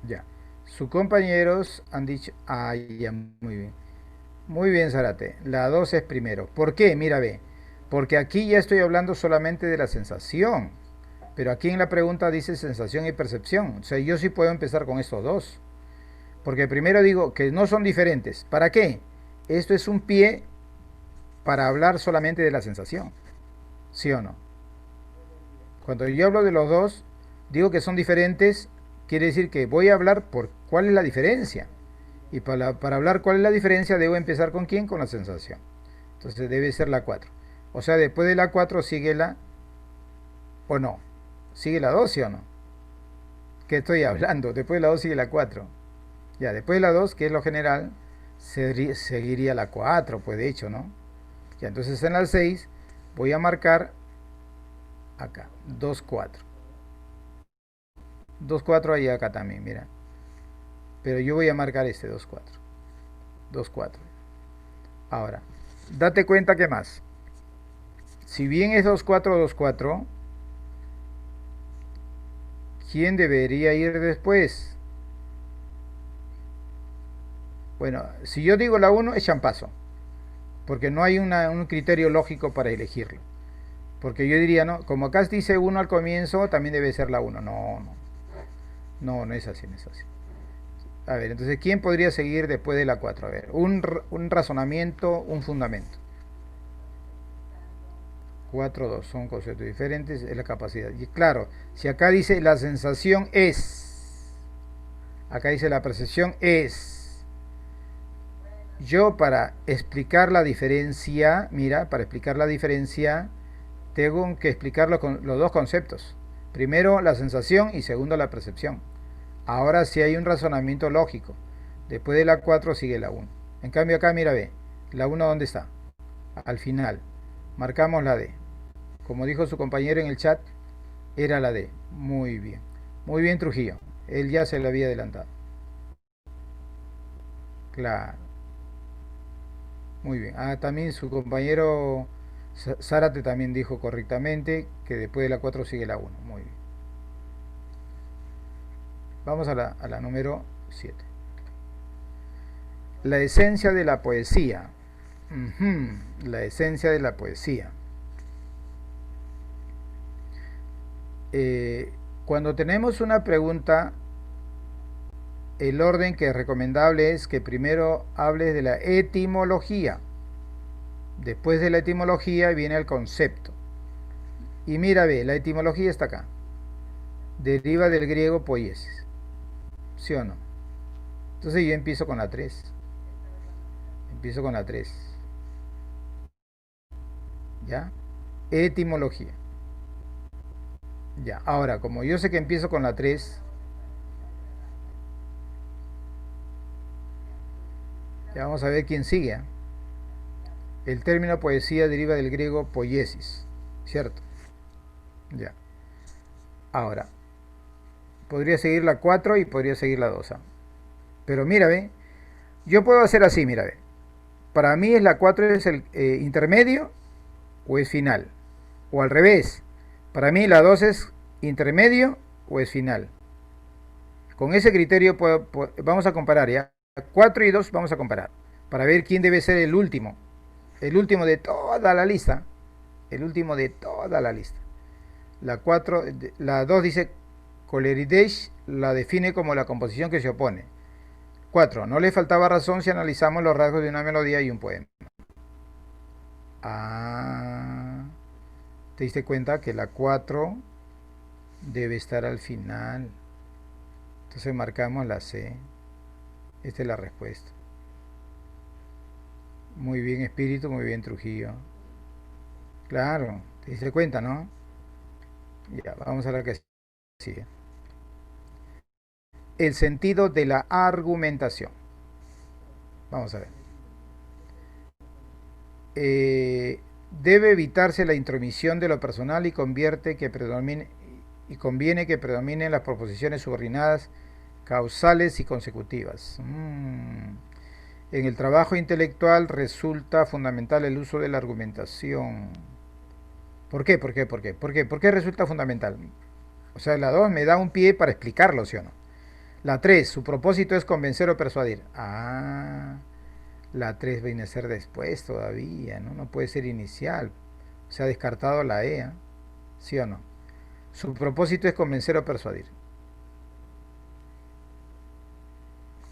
Ya. Sus compañeros han dicho, ay, ya, muy bien. Muy bien, Zárate. La 2 es primero. ¿Por qué? Mira, ve. Porque aquí ya estoy hablando solamente de la sensación. Pero aquí en la pregunta dice sensación y percepción. O sea, yo sí puedo empezar con estos dos. Porque primero digo que no son diferentes. ¿Para qué? Esto es un pie para hablar solamente de la sensación. ¿Sí o no? Cuando yo hablo de los dos, digo que son diferentes, quiere decir que voy a hablar por cuál es la diferencia. Y para hablar cuál es la diferencia, debo empezar con quién, con la sensación. Entonces debe ser la 4. O sea, después de la 4 sigue la... ¿O no? ¿Sigue la 2, sí o no? ¿Qué estoy hablando? Después de la 2 sigue la 4. Ya, después de la 2, que es lo general, seguiría la 4, pues de hecho, ¿no? Ya, entonces en la 6 voy a marcar acá, 2, 4. 2, 4 ahí acá también, mira. Pero yo voy a marcar este 2, 4. 2, 4. Ahora, date cuenta que más. Si bien es 2, 4, 2, 4, ¿quién debería ir después? Bueno, si yo digo la 1 es champazo, porque no hay un criterio lógico para elegirlo. Porque yo diría, no, como acá dice 1 al comienzo, también debe ser la 1. No, no. No, no es así, no es así. A ver, entonces, ¿quién podría seguir después de la 4? A ver, un razonamiento, un fundamento. 4, 2, son conceptos diferentes, es la capacidad. Y claro, si acá dice la sensación es, acá dice la percepción es. Yo para explicar la diferencia, mira, para explicar la diferencia, tengo que explicar con los dos conceptos. Primero la sensación y segundo la percepción. Ahora sí hay un razonamiento lógico. Después de la 4 sigue la 1. En cambio acá, mira, ve, la 1 ¿dónde está? Al final. Marcamos la D. Como dijo su compañero en el chat, era la D. Muy bien. Muy bien, Trujillo. Él ya se le había adelantado. Claro, muy bien. Ah, también su compañero Zárate también dijo correctamente que después de la 4 sigue la uno. Muy bien. Vamos a la número 7. La esencia de la poesía. Ujú, la esencia de la poesía. Eh, Cuando tenemos una pregunta, el orden que es recomendable es que primero hables de la etimología. Después de la etimología viene el concepto. Y mira, ve, la etimología está acá. Deriva del griego poiesis. ¿Sí o no? Entonces yo empiezo con la 3. Empiezo con la 3. ¿Ya? Etimología. Ya. Ahora, como yo sé que empiezo con la 3, ya vamos a ver quién sigue. ¿Eh? El término poesía deriva del griego poiesis. ¿Cierto? Ya. Ahora, podría seguir la 4 y podría seguir la 2. ¿Ah? Pero mira, ve. Yo puedo hacer así, mira, ve. Para mí es la 4 es el intermedio o es final. O al revés. Para mí la 2 es intermedio o es final. Con ese criterio vamos a comparar, ¿ya? 4 y 2 vamos a comparar. Para ver quién debe ser el último. El último de toda la lista. El último de toda la lista. La 4, la 2 dice Coleridge la define como la composición que se opone. 4. No le faltaba razón si analizamos los rasgos de una melodía y un poema. Ah, te diste cuenta que la 4 debe estar al final. Entonces marcamos la C. Esta es la respuesta. Muy bien Espíritu, muy bien Trujillo. Claro, te diste cuenta, ¿no? Ya, vamos a la que sigue. El sentido de la argumentación. Vamos a ver. Eh, Debe evitarse la intromisión de lo personal y conviene que predominen las proposiciones subordinadas causales y consecutivas. En el trabajo intelectual resulta fundamental el uso de la argumentación. ¿Por qué? ¿Por qué? ¿Por qué? ¿Por qué? ¿Por qué resulta fundamental? O sea, la 2 me da un pie para explicarlo, ¿sí o no? La 3, su propósito es convencer o persuadir. Ah, la 3 viene a ser después todavía, ¿no? No puede ser inicial. Se ha descartado la E, ¿eh? ¿Sí o no? Su propósito es convencer o persuadir.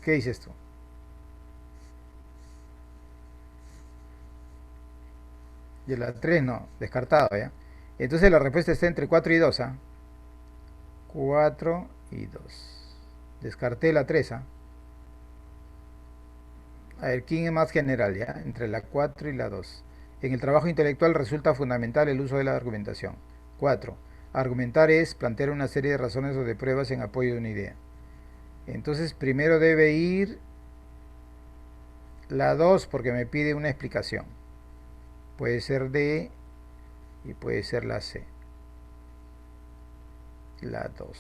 ¿Qué dices tú? Y la 3 no, descartado, ¿ya? Entonces la respuesta está entre 4 y 2, ¿ah? 4 y 2. Descarté la 3, ¿ah? A ver, ¿quién es más general, ya? Entre la 4 y la 2. En el trabajo intelectual resulta fundamental el uso de la argumentación. 4. Argumentar es plantear una serie de razones o de pruebas en apoyo de una idea. Entonces, primero debe ir la 2 porque me pide una explicación. Puede ser D y puede ser la C. La 2.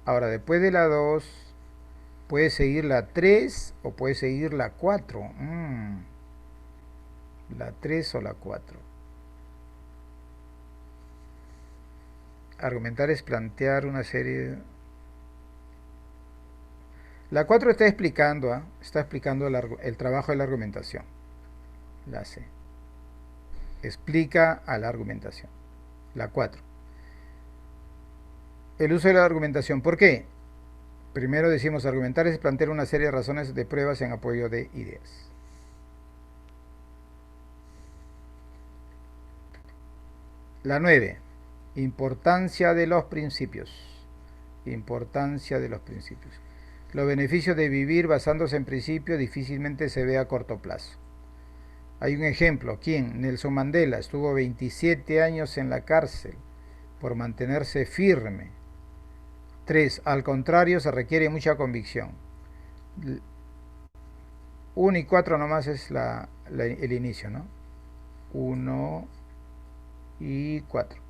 Ahora, después de la 2, puede seguir la 3 o puede seguir la 4. La 3 o la 4. Argumentar es plantear una serie. La 4 está explicando, ¿eh? Está explicando el trabajo de la argumentación. La C. Explica a la argumentación. La 4. El uso de la argumentación. ¿Por qué? Primero decimos argumentar es plantear una serie de razones de pruebas en apoyo de ideas. La 9. Importancia de los principios. Importancia de los principios. Los beneficios de vivir basándose en principios difícilmente se ve a corto plazo. Hay un ejemplo. ¿Quién? Nelson Mandela estuvo 27 años en la cárcel por mantenerse firme. 3. Al contrario, se requiere mucha convicción. 1 y 4 nomás es el inicio, ¿no? 1 y 4.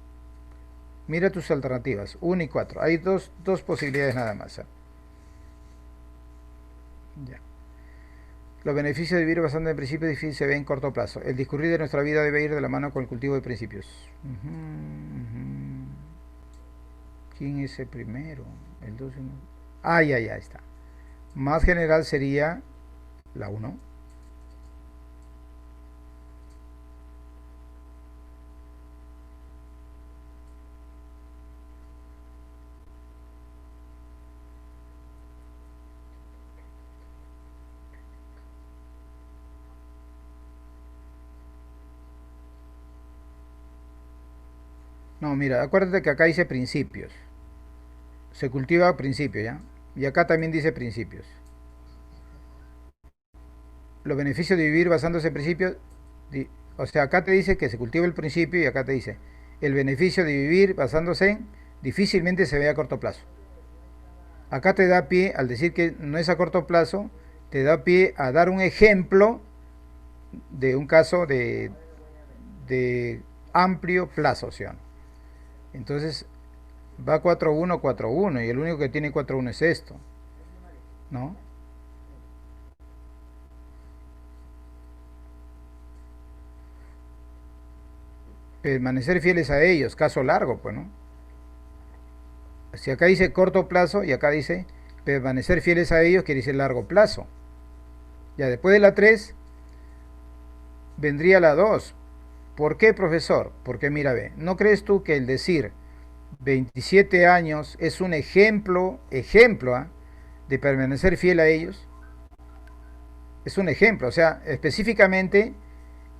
Mira tus alternativas, 1 y 4. Hay dos posibilidades nada más. Ya. Los beneficios de vivir basando en principios difíciles se ven en corto plazo. El discurrir de nuestra vida debe ir de la mano con el cultivo de principios. ¿Quién es el primero? El 2. Ah, ya está. Más general sería la 1. No, mira, acuérdate que acá dice principios. Se cultiva principios, ¿ya? Y acá también dice principios. Los beneficios de vivir basándose en principios, o sea, acá te dice que se cultiva el principio y acá te dice, el beneficio de vivir basándose en difícilmente se ve a corto plazo. Acá te da pie, al decir que no es a corto plazo, te da pie a dar un ejemplo de un caso de amplio plazo, ¿sí? Entonces va 4-1, 4-1 y el único que tiene 4-1 es esto, ¿no? Permanecer fieles a ellos, caso largo, pues, ¿no? Si acá dice corto plazo y acá dice permanecer fieles a ellos, quiere decir largo plazo. Ya después de la 3 vendría la 2. ¿Por qué, profesor? Porque mira, ve, ¿no crees tú que el decir 27 años es un ejemplo, ¿ah?, de permanecer fiel a ellos? Es un ejemplo, o sea, específicamente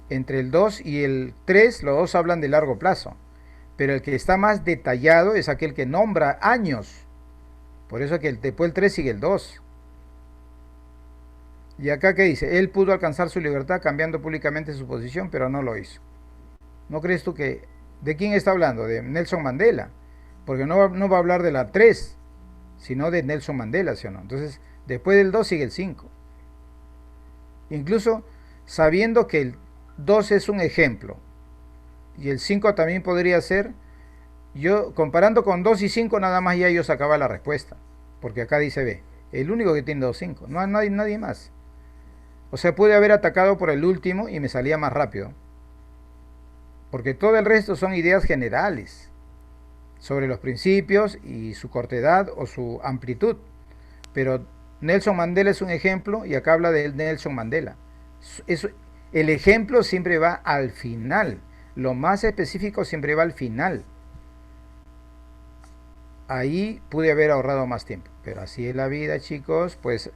entre el 2 y el 3, los dos hablan de largo plazo, pero el que está más detallado es aquel que nombra años. Por eso que después el 3 sigue el 2. Y acá, ¿qué dice? Él pudo alcanzar su libertad cambiando públicamente su posición, pero no lo hizo. ¿No crees tú que... ¿De quién está hablando? De Nelson Mandela. Porque no va a hablar de la 3, sino de Nelson Mandela, ¿sí o no? Entonces, después del 2 sigue el 5. Incluso sabiendo que el 2 es un ejemplo y el 5 también podría ser, yo comparando con 2 y 5 nada más ya yo sacaba la respuesta. Porque acá dice B, el único que tiene 2, 5, no hay nadie más. O sea, pude haber atacado por el último y me salía más rápido. Porque todo el resto son ideas generales sobre los principios y su cortedad o su amplitud. Pero Nelson Mandela es un ejemplo y acá habla de Nelson Mandela. Eso, el ejemplo siempre va al final. Lo más específico siempre va al final. Ahí pude haber ahorrado más tiempo. Pero así es la vida, chicos. Pues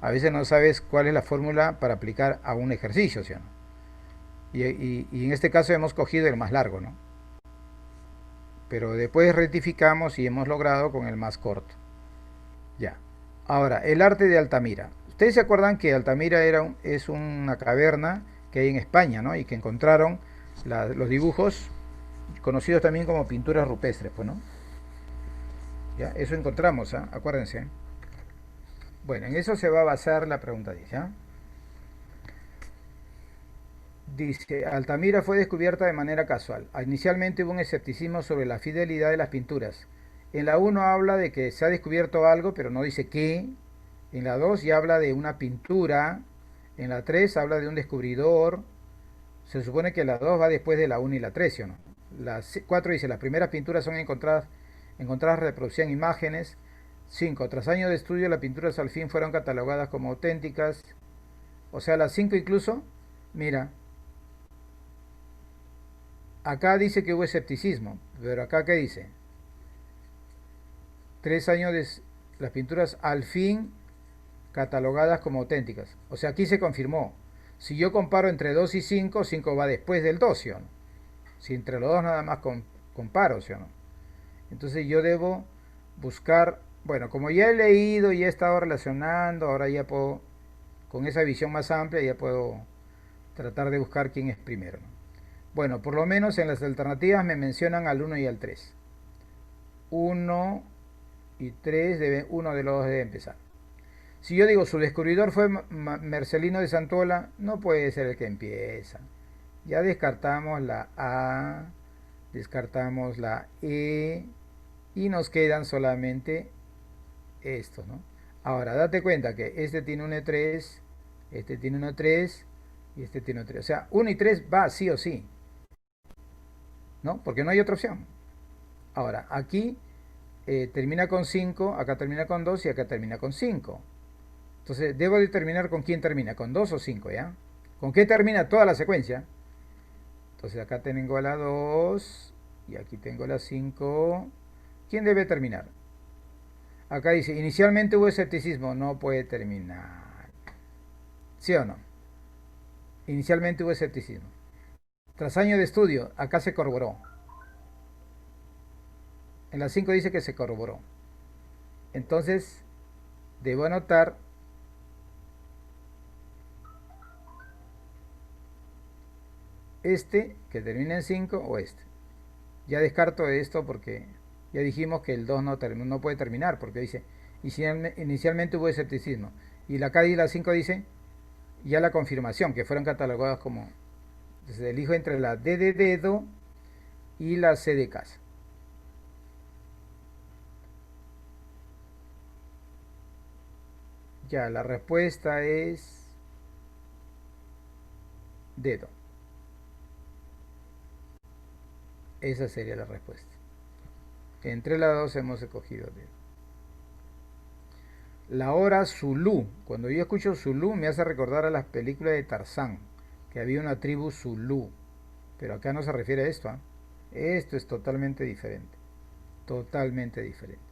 a veces no sabes cuál es la fórmula para aplicar a un ejercicio, ¿sí o no? Y en este caso hemos cogido el más largo, ¿no? Pero después rectificamos y hemos logrado con el más corto. Ya. Ahora, el arte de Altamira. Ustedes se acuerdan que Altamira es una caverna que hay en España, ¿no? Y que encontraron los dibujos, conocidos también como pinturas rupestres, pues, ¿no? Ya, eso encontramos, ¿ah? Acuérdense. Bueno, en eso se va a basar la pregunta, ¿ya? Dice, Altamira fue descubierta de manera casual. Inicialmente hubo un escepticismo sobre la fidelidad de las pinturas. En la 1 habla de que se ha descubierto algo, pero no dice qué. En la 2 ya habla de una pintura. En la 3 habla de un descubridor. Se supone que la 2 va después de la 1 y la 3, ¿sí o no? La 4 dice, las primeras pinturas son encontradas reproducían imágenes. 5, tras años de estudio, las pinturas al fin fueron catalogadas como auténticas. O sea, las 5 incluso, mira, acá dice que hubo escepticismo, pero acá ¿qué dice? 3 años de las pinturas al fin catalogadas como auténticas. O sea, aquí se confirmó. Si yo comparo entre 2 y 5, 5 va después del 2, ¿sí o no? Si entre los dos nada más comparo, ¿sí o no? Entonces yo debo buscar, bueno, como ya he leído y he estado relacionando, ahora ya puedo, con esa visión más amplia, ya puedo tratar de buscar quién es primero, ¿no? Bueno, por lo menos en las alternativas me mencionan al 1 y al 3. 1 y 3, uno de los dos debe empezar. Si yo digo su descubridor fue Marcelino de Santola, no puede ser el que empieza. Ya descartamos la A, descartamos la E y nos quedan solamente estos, ¿no? Ahora, date cuenta que este tiene un E3, este tiene un E3 y este tiene un E3. O sea, 1 y 3 va sí o sí, ¿no? Porque no hay otra opción. Ahora, aquí termina con 5, acá termina con 2 y acá termina con 5. Entonces, debo determinar con quién termina, con 2 o 5, ¿ya? ¿Con qué termina toda la secuencia? Entonces, acá tengo la 2 y aquí tengo la 5. ¿Quién debe terminar? Acá dice, inicialmente hubo escepticismo, no puede terminar. ¿Sí o no? Inicialmente hubo escepticismo. Tras años de estudio, acá se corroboró. En la 5 dice que se corroboró. Entonces, debo anotar este, que termina en 5, o este. Ya descarto esto porque ya dijimos que el 2 no puede terminar, porque dice, inicialmente hubo escepticismo. Y la K y la 5 dice, ya la confirmación, que fueron catalogadas como... Entonces elijo entre la D de dedo y la C de casa. Ya, la respuesta es dedo. Esa sería la respuesta. Entre las dos hemos escogido dedo. La hora Zulú. Cuando yo escucho Zulú me hace recordar a las películas de Tarzán, que había una tribu Zulú. Pero acá no se refiere a esto, ¿eh? Esto es totalmente diferente. Totalmente diferente.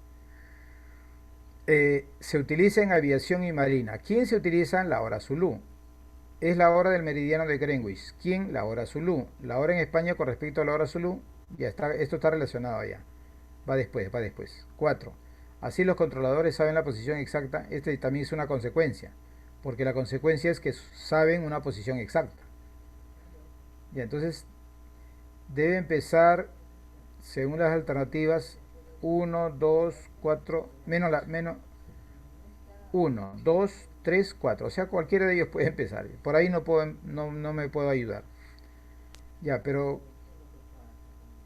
Se utiliza en aviación y marina. ¿Quién se utiliza en la hora Zulú? Es la hora del meridiano de Greenwich. ¿Quién? La hora Zulú. La hora en España con respecto a la hora Zulú, ya está, esto está relacionado allá. Va después, va después. 4. Así los controladores saben la posición exacta. Este también es una consecuencia, porque la consecuencia es que saben una posición exacta. Ya, entonces debe empezar según las alternativas 1, 2, 4, menos 1, 2, 3, 4. O sea, cualquiera de ellos puede empezar. Por ahí no me puedo ayudar. Ya, pero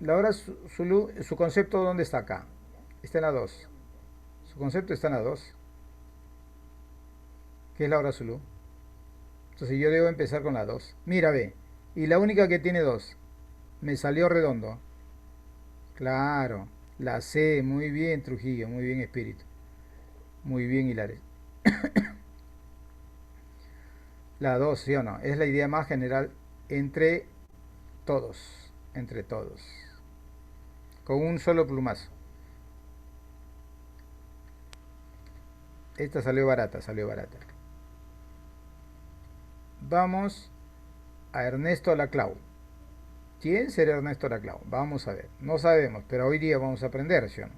la hora Zulu, su concepto, ¿dónde está acá? Está en la 2. Su concepto está en la 2, que es la hora Zulu. Entonces yo debo empezar con la 2. Mira, ve. Y la única que tiene 2. Me salió redondo. Claro. La C. Muy bien, Trujillo. Muy bien, Espíritu. Muy bien, Hilares. La 2, ¿sí o no? Es la idea más general entre todos. Entre todos. Con un solo plumazo. Esta salió barata, salió barata. Vamos a Ernesto Laclau. ¿Quién será Ernesto Laclau? Vamos a ver. No sabemos, pero hoy día vamos a aprender, ¿sí o no?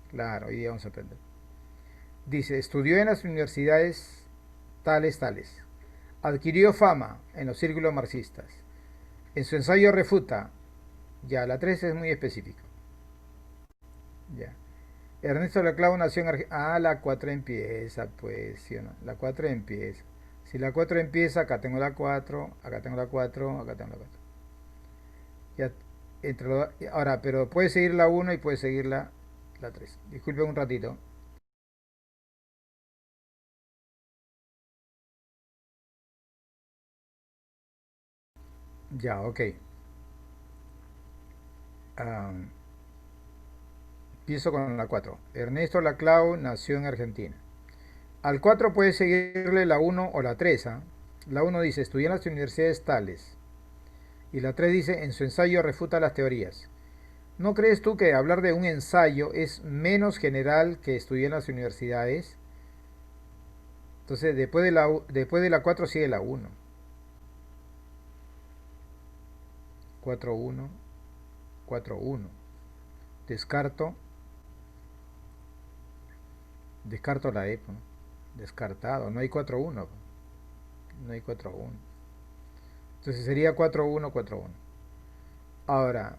Claro, hoy día vamos a aprender. Dice, estudió en las universidades tales. Adquirió fama en los círculos marxistas. En su ensayo refuta. Ya, la 3 es muy específico. Ya. Ernesto Laclau nació en Argentina. Ah, la 4 empieza, pues, ¿sí o no? La 4 empieza. Si la 4 empieza, acá tengo la 4, acá tengo la 4, acá tengo la 4. Ya, ahora, pero puede seguir la 1 y puede seguir la 3. Disculpen un ratito. Ya, ok. Am, empiezo con la 4. Ernesto Laclau nació en Argentina. Al 4 puede seguirle la 1 o la 3. ¿Ah? La 1 dice, estudió en las universidades tales. Y la 3 dice, en su ensayo refuta las teorías. ¿No crees tú que hablar de un ensayo es menos general que estudiar en las universidades? Entonces, después de la 4 sigue la 1. 4, 1, 4, 1. Descarto, descarto la E. ¿No? Descartado, no hay 4, 1. No hay 4, 1. Entonces sería 4, 1, 4, 1. Ahora,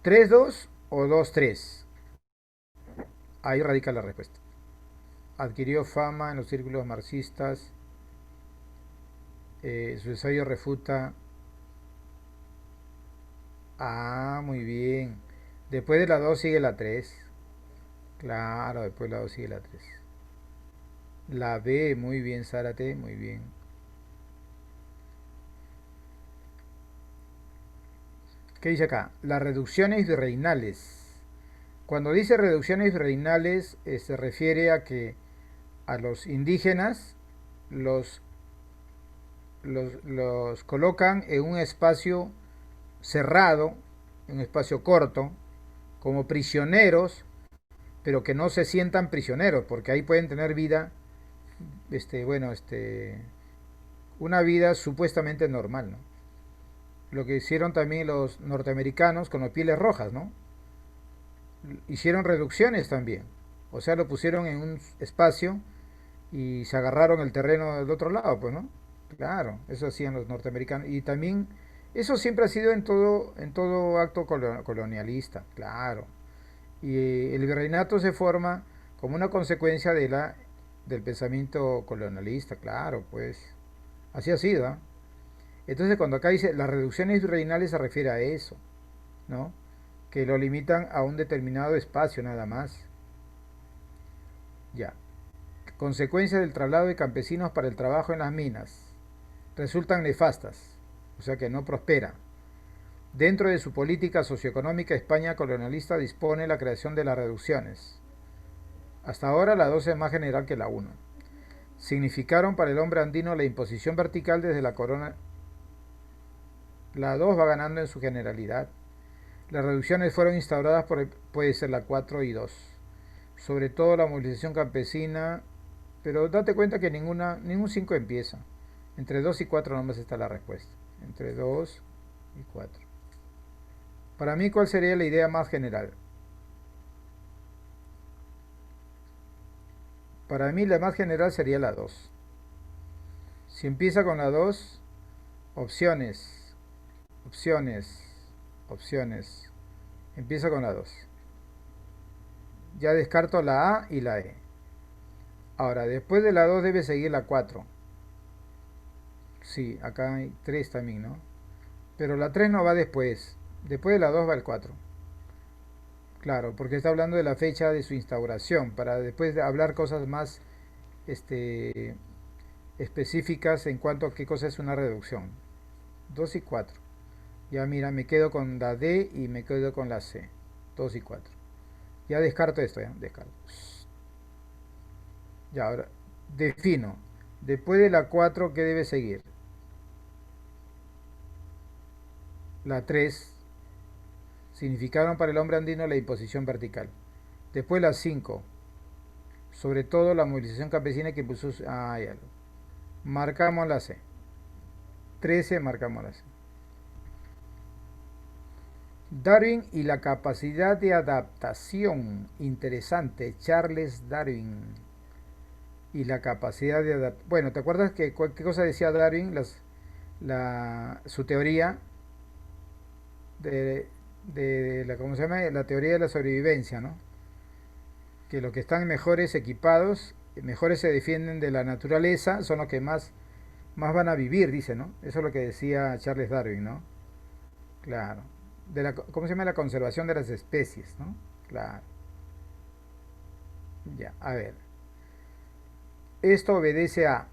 3, 2 o 2, 3. Ahí radica la respuesta. Adquirió fama en los círculos marxistas. Su ensayo refuta Ah, muy bien. Después de la 2 sigue la 3. Claro, después de la 2 sigue la 3. La B, muy bien, Zárate, muy bien. ¿Qué dice acá? Las reducciones virreinales. Cuando dice reducciones virreinales, se refiere a que a los indígenas los, los colocan en un espacio cerrado, en un espacio corto, como prisioneros, pero que no se sientan prisioneros, porque ahí pueden tener vida, bueno, una vida supuestamente normal, ¿no? Lo que hicieron también los norteamericanos con los pieles rojas, ¿no? Hicieron reducciones también. O sea, lo pusieron en un espacio y se agarraron el terreno del otro lado, pues, ¿no? Claro, eso hacían los norteamericanos. Y también, eso siempre ha sido en todo acto colonialista, claro. Y el virreinato se forma como una consecuencia del pensamiento colonialista, claro, pues. Así ha sido, ¿eh? Entonces, cuando acá dice las reducciones virreinales se refiere a eso, ¿no? Que lo limitan a un determinado espacio nada más. Ya. Consecuencias del traslado de campesinos para el trabajo en las minas. Resultan nefastas, o sea que no prospera. Dentro de su política socioeconómica, España colonialista dispone la creación de las reducciones. Hasta ahora la 2 es más general que la 1. Significaron para el hombre andino la imposición vertical desde la corona. La 2 va ganando en su generalidad. Las reducciones fueron instauradas puede ser la 4 y 2. Sobre todo la movilización campesina, pero date cuenta que ningún 5 empieza. Entre 2 y 4 nomás está la respuesta. Entre 2 y 4. Para mí, ¿cuál sería la idea más general? Para mí la más general sería la 2. Si empieza con la 2, opciones, opciones, opciones. Empieza con la 2. Ya descarto la A y la E. Ahora, después de la 2 debe seguir la 4. Sí, acá hay 3 también, ¿no? Pero la 3 no va después. Después de la 2 va el 4. Claro, porque está hablando de la fecha de su instauración, para después de hablar cosas más este, específicas en cuanto a qué cosa es una reducción. 2 y 4. Ya mira, me quedo con la D y me quedo con la C. 2 y 4. Ya descarto esto, ya, descarto. Ya, ahora defino. Después de la 4, ¿qué debe seguir? La 3. Significaron para el hombre andino la imposición vertical. Después la 5. Sobre todo la movilización campesina que puso. Ah, ya. Marcamos la C. 13, marcamos la C. Darwin y la capacidad de adaptación. Interesante. Charles Darwin. Y la capacidad de adaptación. Bueno, ¿te acuerdas qué cosa decía Darwin? Su teoría de, ¿cómo se llama? La teoría de la sobrevivencia, ¿no? Que los que están mejores equipados, mejores se defienden de la naturaleza, son los que más van a vivir, dice, ¿no? Eso es lo que decía Charles Darwin, ¿no? Claro. ¿Cómo se llama? La conservación de las especies, ¿no? Claro. Ya, a ver. Esto obedece a...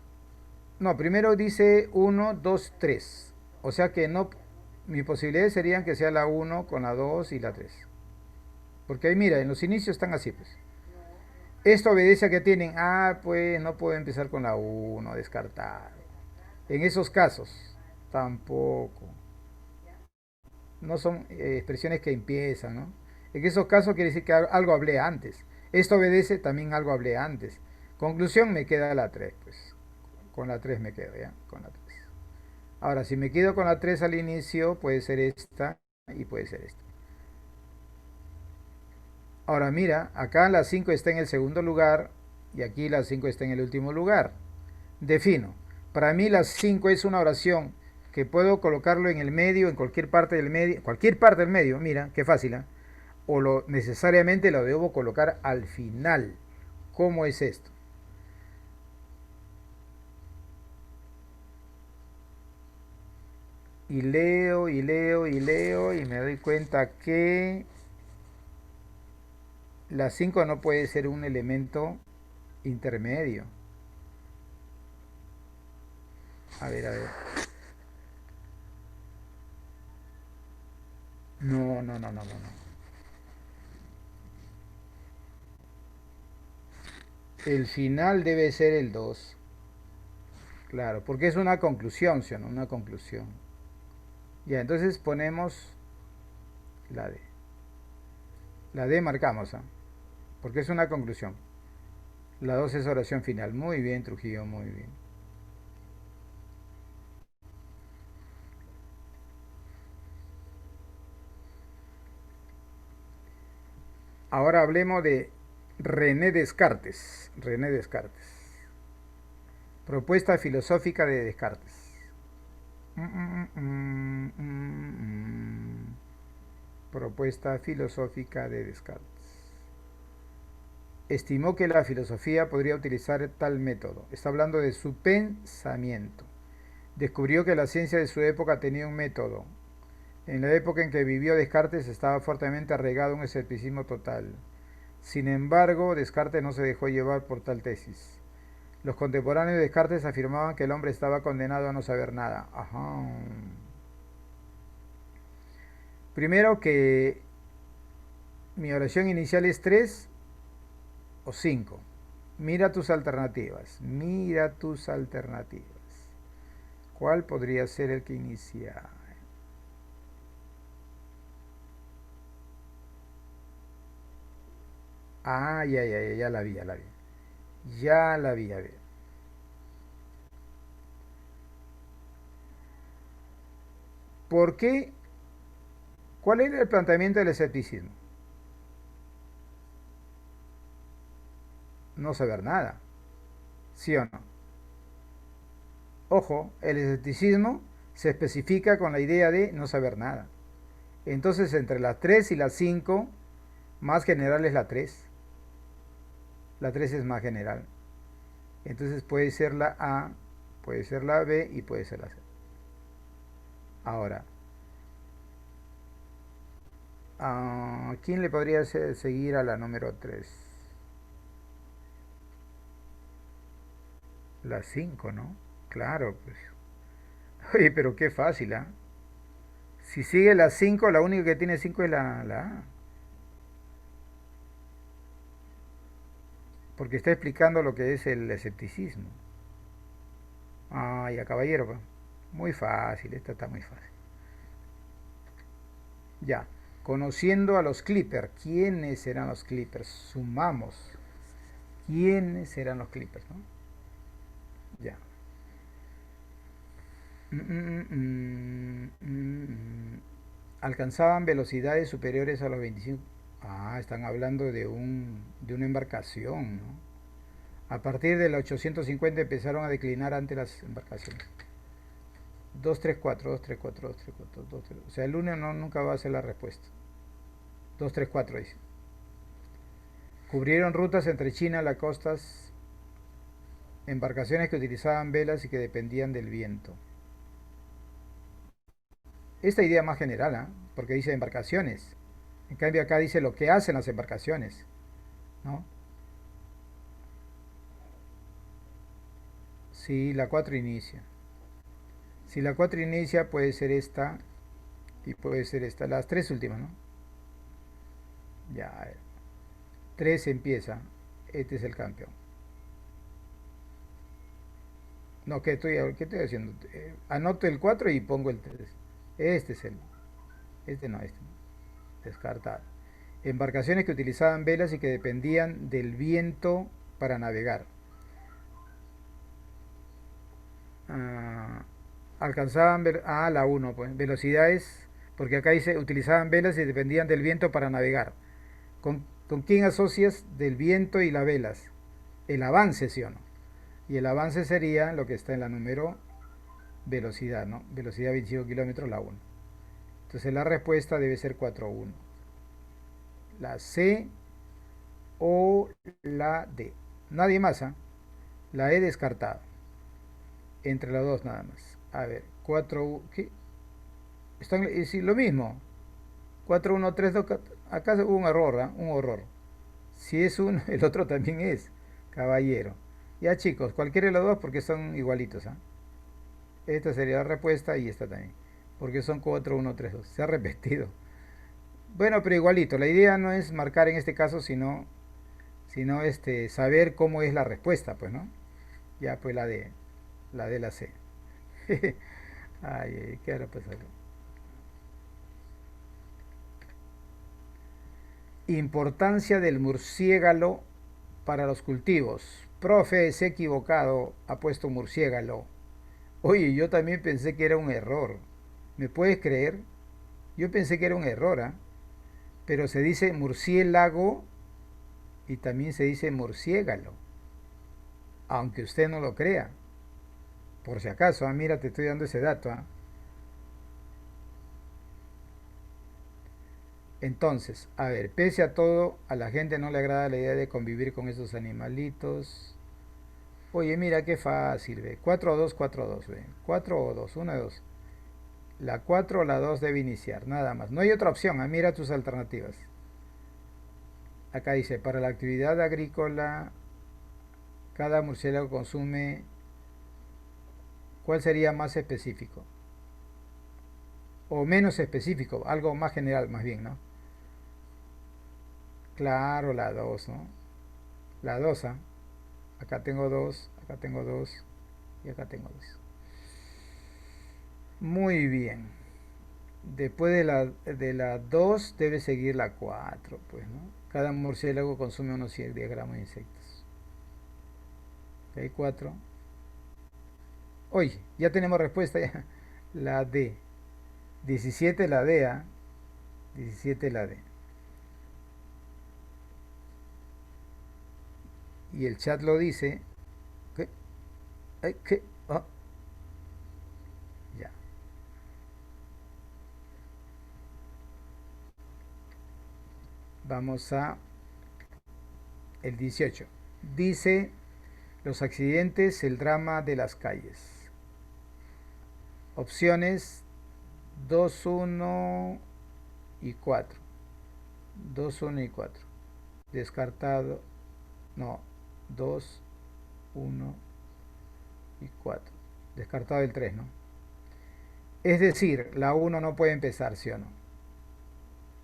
No, primero dice uno 2 3. O sea que no... Mis posibilidades serían que sea la uno con la 2 y la 3. Porque ahí mira, en los inicios están así, pues. Esto obedece a que tienen... Ah, pues no puedo empezar con la uno, descartar. En esos casos, tampoco. No son expresiones que empiezan, ¿no? En esos casos quiere decir que algo hablé antes. Esto obedece, también algo hablé antes. Conclusión, me queda la 3 pues. Con la 3 me quedo, ¿ya? Con la 3. Ahora, si me quedo con la 3 al inicio, puede ser esta y puede ser esta. Ahora, mira, acá la 5 está en el segundo lugar y aquí la 5 está en el último lugar. Defino. Para mí la 5 es una oración que puedo colocarlo en el medio, en cualquier parte del medio, mira, qué fácil, ¿eh? O necesariamente lo debo colocar al final. ¿Cómo es esto? Y leo y leo y leo y me doy cuenta que la 5 no puede ser un elemento intermedio. A ver, a ver. No, no, no, no, no, no. El final debe ser el 2. Claro, porque es una conclusión, ¿sí o no? Una conclusión. Ya, entonces ponemos la D. La D marcamos, ¿ah? Porque es una conclusión. La 2 es oración final. Muy bien, Trujillo, muy bien. Ahora hablemos de René Descartes. René Descartes. Propuesta filosófica de Descartes. Mm, mm, mm, mm, mm. Propuesta filosófica de Descartes. Estimó que la filosofía podría utilizar tal método. Está hablando de su pensamiento. Descubrió que la ciencia de su época tenía un método. En la época en que vivió Descartes estaba fuertemente arraigado un escepticismo total. Sin embargo, Descartes no se dejó llevar por tal tesis. Los contemporáneos de Descartes afirmaban que el hombre estaba condenado a no saber nada. Ajá. Primero que mi oración inicial es 3 o 5. Mira tus alternativas. Mira tus alternativas. ¿Cuál podría ser el que inicia? Ah, ya la vi, ya la vi. Ya la vi, a ver. ¿Por qué? ¿Cuál era el planteamiento del escepticismo? No saber nada. ¿Sí o no? Ojo, el escepticismo se especifica con la idea de no saber nada. Entonces, entre las 3 y las 5, más general es la 3. La 3 es más general. Entonces puede ser la A, puede ser la B y puede ser la C. Ahora, ¿a quién le podría seguir a la número 3? La 5, ¿no? Claro, pues. Oye, pero qué fácil, ¿ah? Si sigue la 5, la única que tiene 5 es la A. Porque está explicando lo que es el escepticismo. Ay, a caballero, pues. Muy fácil, esta está muy fácil. Ya, conociendo a los Clippers. ¿Quiénes serán los Clippers? Sumamos. ¿Quiénes serán los Clippers, no? Ya. Mm, mm, mm, mm, mm. Alcanzaban velocidades superiores a los 25. Ah, están hablando de una embarcación, ¿no? A partir de los 850 empezaron a declinar ante las embarcaciones. 234, 234, 234, 234. O sea, el 1 no, nunca va a ser la respuesta. 234 dice. Cubrieron rutas entre China y las costas, embarcaciones que utilizaban velas y que dependían del viento. Esta idea más general, ¿eh? Porque dice embarcaciones. En cambio acá dice lo que hacen las embarcaciones, ¿no? Si la 4 inicia. Si la 4 inicia puede ser esta y puede ser esta. Las tres últimas, ¿no? Ya. 3 empieza. Este es el campeón. No, qué estoy haciendo? Anoto el 4 y pongo el 3. Este es el. Este no, este no. Descartado. Embarcaciones que utilizaban velas y que dependían del viento para navegar. Ah, alcanzaban la uno pues, velocidades, porque acá dice utilizaban velas y dependían del viento para navegar. ¿Con quién asocias del viento y las velas? El avance, ¿sí o no? Y el avance sería lo que está en la número velocidad, ¿no? Velocidad 25 kilómetros la uno. Entonces la respuesta debe ser 4-1. La C o la D. Nadie más, ¿eh? La E descartada. Entre las dos nada más. A ver, 4, ¿qué? Están, y sí, lo mismo. 4132, acá hubo un error, ¿ah? Un horror. Si es uno, el otro también es, caballero. Ya chicos, cualquiera de los dos porque son igualitos, ¿ah? Esta sería la respuesta y esta también. Porque son 4132. Se ha repetido. Bueno, pero igualito. La idea no es marcar en este caso, sino saber cómo es la respuesta, pues, ¿no? Ya, pues la C. Ay, ay, ¿qué hará pasar? Importancia del murciélago para los cultivos. Profe, se ha equivocado, ha puesto murciélago. Oye, yo también pensé que era un error. ¿Me puedes creer? Yo pensé que era un error, ¿ah? Pero se dice murciélago y también se dice murciégalo, aunque usted no lo crea. Por si acaso, ah, mira, te estoy dando ese dato, ah. Entonces, a ver, pese a todo, a la gente no le agrada la idea de convivir con esos animalitos. Oye, mira qué fácil, ve. 4 o 2, 4 o 2, ve. 4 o 2, 1 de 2. La 4 o la 2 debe iniciar, nada más. No hay otra opción, ah, mira tus alternativas. Acá dice, para la actividad agrícola, cada murciélago consume. ¿Cuál sería más específico? O menos específico, algo más general, más bien, ¿no? Claro, la 2, ¿no? La 2, ¿ah? Acá tengo 2, acá tengo 2 y acá tengo 2. Muy bien. Después de la 2 debe seguir la 4, pues, ¿no? Cada murciélago consume unos 10 gramos de insectos. Hay 4. Oye, ya tenemos respuesta ya. La D. 17 la D, ¿ah? 17 la D. Y el chat lo dice. ¿Qué? Ay, ¿qué? Ah, ya. Vamos a el 18. Dice los accidentes, el drama de las calles. Opciones 2, 1 y 4. 2, 1 y 4. Descartado. No. 2, 1 y 4. Descartado el 3, ¿no? Es decir, la 1 no puede empezar, ¿sí o no?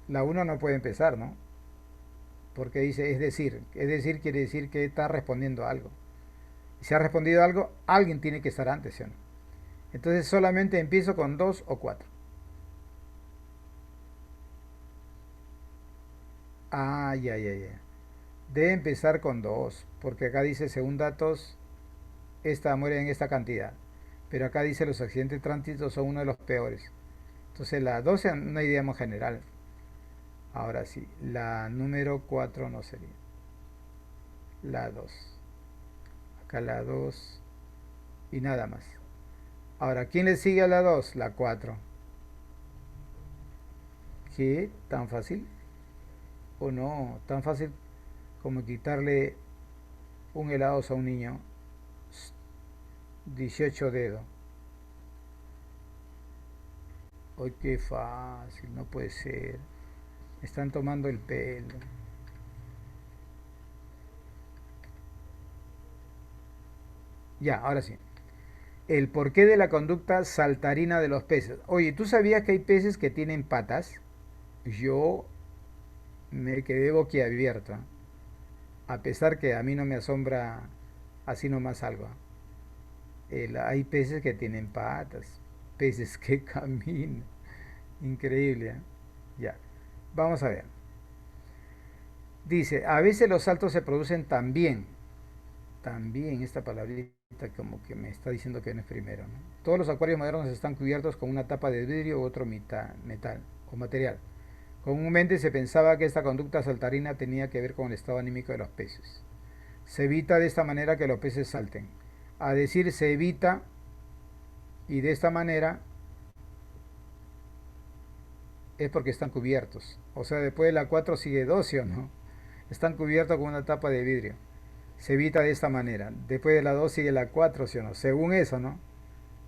La 1 no puede empezar, ¿no? Porque dice es decir quiere decir que está respondiendo a algo. Si ha respondido a algo, alguien tiene que estar antes, ¿sí o no? Entonces solamente empiezo con 2 o 4. Ah, ya, ya, ya. Debe empezar con 2, porque acá dice, según datos, esta muere en esta cantidad. Pero acá dice los accidentes de tránsito son uno de los peores. Entonces la 2 es una idea más general. Ahora sí, la número 4 no sería. La 2. Acá la 2 y nada más. Ahora, ¿quién le sigue a la 2? La 4. ¿Qué? ¿Tan fácil? ¿O no? Tan fácil como quitarle un helado a un niño. 18 dedos. ¡Ay, qué fácil! No puede ser. Me están tomando el pelo. Ya, ahora sí. El porqué de la conducta saltarina de los peces. Oye, ¿tú sabías que hay peces que tienen patas? Yo me quedé boquiabierto, ¿eh? A pesar que a mí no me asombra así nomás algo. Hay peces que tienen patas, peces que caminan. Increíble, ¿eh? Ya, vamos a ver. Dice, a veces los saltos se producen también esta palabrita como que me está diciendo que no es primero, ¿no? Todos los acuarios modernos están cubiertos con una tapa de vidrio u otro metal o material. Comúnmente se pensaba que esta conducta saltarina tenía que ver con el estado anímico de los peces. Se evita de esta manera que los peces salten. A decir se evita y de esta manera es porque están cubiertos. O sea, después de la 4 sigue 12 o no. Están cubiertos con una tapa de vidrio. Se evita de esta manera. Después de la 2 sigue la 4, ¿sí o no? Según eso, ¿no?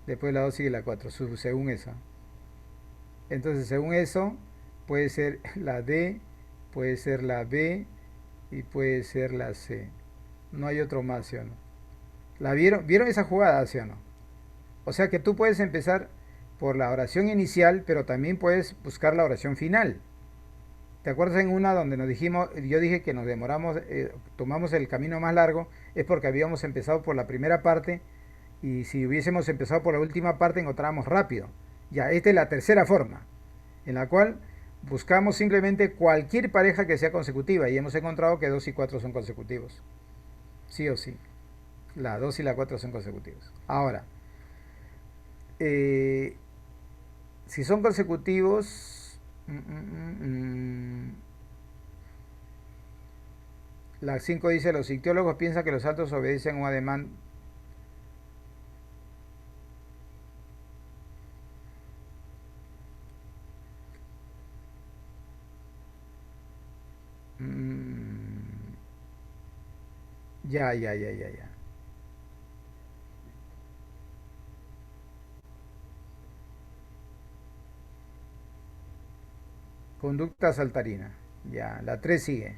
Después de la 2 sigue la 4, según eso. Entonces, según eso, puede ser la D, puede ser la B y puede ser la C. No hay otro más, ¿sí o no? ¿La vieron? ¿Vieron esa jugada, sí o no? O sea que tú puedes empezar por la oración inicial, pero también puedes buscar la oración final. ¿Te acuerdas en una donde nos dijimos, yo dije que nos demoramos, tomamos el camino más largo, es porque habíamos empezado por la primera parte y si hubiésemos empezado por la última parte encontrábamos rápido. Ya, esta es la tercera forma, en la cual buscamos simplemente cualquier pareja que sea consecutiva y hemos encontrado que 2 y 4 son consecutivos. Sí o sí. La 2 y la 4 son consecutivos. Ahora, eh, si son consecutivos, la 5 dice, los ictiólogos piensan que los saltos obedecen un ademán. mm, ya. Conducta saltarina. Ya, la 3 sigue.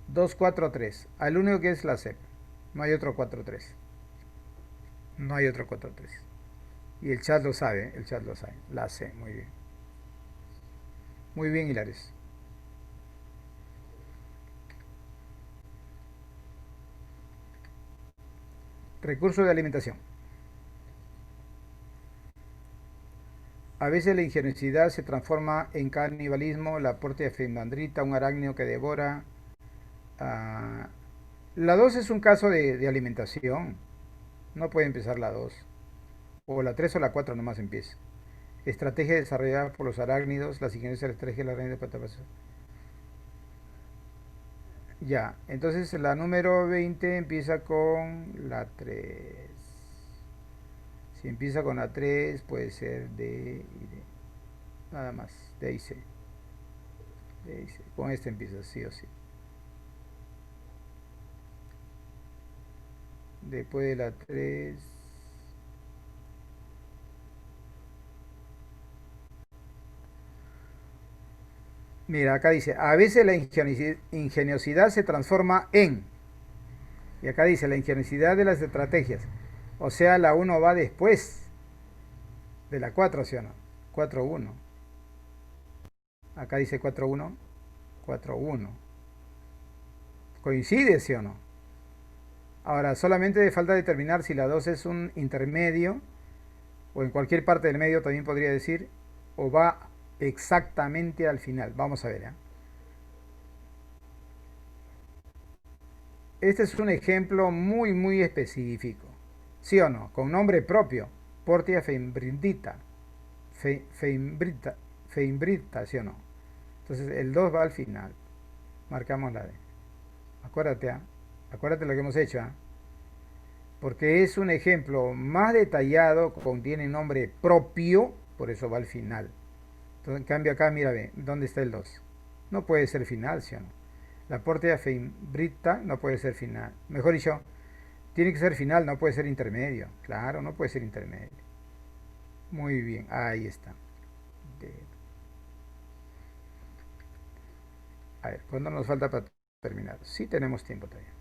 2 4 3. Al único que es la CEP. No hay otro 4 3. No hay otro 4 3. Y el chat lo sabe, el chat lo sabe. La C, muy bien. Muy bien, Hilares. Recurso de alimentación. A veces la ingeniosidad se transforma en canibalismo, la aporte de fenandrita, un arácnido que devora. ah, la 2 es un caso de alimentación. No puede empezar la 2. O la 3 o la 4 nomás empieza. Estrategia desarrollada por los arácnidos, las ingenierías de la estrategia de la reina de Patapas. Ya, entonces la número 20 empieza con la 3. Si empieza con la 3 puede ser D y D. Nada más, D y C. D y C. Con este empieza, sí o sí. Después de la 3. Mira, acá dice, a veces la ingeniosidad se transforma en. Y acá dice, la ingeniosidad de las estrategias. O sea, la uno va después de la 4, ¿sí o no? 4 1. Acá dice 4 1. 4 1. ¿Coincide, sí o no? Ahora, solamente falta determinar si la 2 es un intermedio, o en cualquier parte del medio también podría decir, o va exactamente al final. Vamos a ver, ¿eh? Este es un ejemplo muy específico. ¿Sí o no? Con nombre propio. Portia feinbrindita. Feinbrita. Feinbrita, ¿sí o no? Entonces el 2 va al final. Marcamos la D. Acuérdate, ¿eh? Acuérdate lo que hemos hecho, ¿eh? Porque es un ejemplo más detallado, contiene nombre propio, por eso va al final. Entonces, en cambio acá, mira, ve, ¿dónde está el 2? No puede ser final, ¿sí o no? La portea feinbrita no puede ser final. Mejor dicho, tiene que ser final, no puede ser intermedio. Claro, no puede ser intermedio. Muy bien, ahí está. De- A ver, ¿cuándo nos falta para terminar? Sí tenemos tiempo todavía.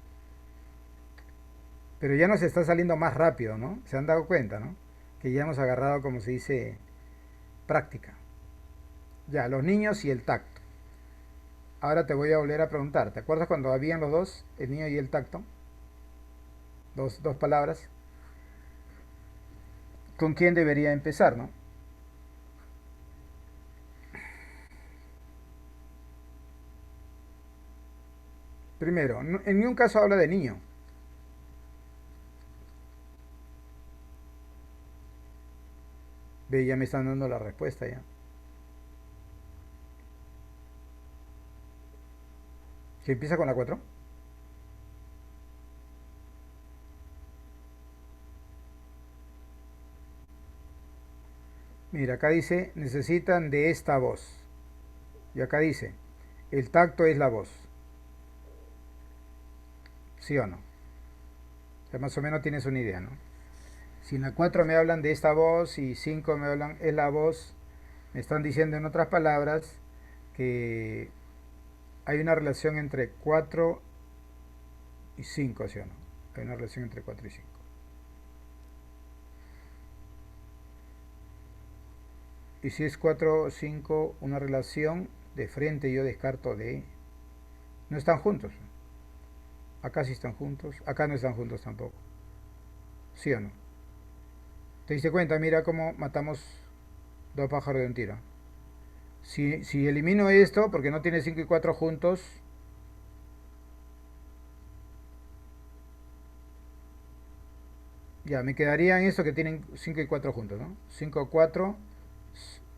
Pero ya nos está saliendo más rápido, ¿no? Se han dado cuenta, ¿no? Que ya hemos agarrado, como se dice, práctica. Ya, los niños y el tacto. Ahora te voy a volver a preguntar. ¿Te acuerdas cuando habían los dos, el niño y el tacto? Dos palabras. ¿Con quién debería empezar, no? Primero, en ningún caso habla de niño. Ve, ya me están dando la respuesta ya. ¿Que empieza con la 4? Mira, acá dice, necesitan de esta voz. Y acá dice, el tacto es la voz. ¿Sí o no? O sea, más o menos tienes una idea, ¿no? Si en la 4 me hablan de esta voz y 5 me hablan es la voz, me están diciendo en otras palabras que hay una relación entre 4 y 5, ¿sí o no? Hay una relación entre 4 y 5. Y si es 4 o 5, una relación, de frente yo descarto de... No están juntos. Acá sí están juntos, acá no están juntos tampoco. ¿Sí o no? ¿Te diste cuenta? Mira cómo matamos dos pájaros de un tiro. Si elimino esto, porque no tiene 5 y 4 juntos, ya me quedarían esto que tienen 5 y 4 juntos, ¿no? 5 4,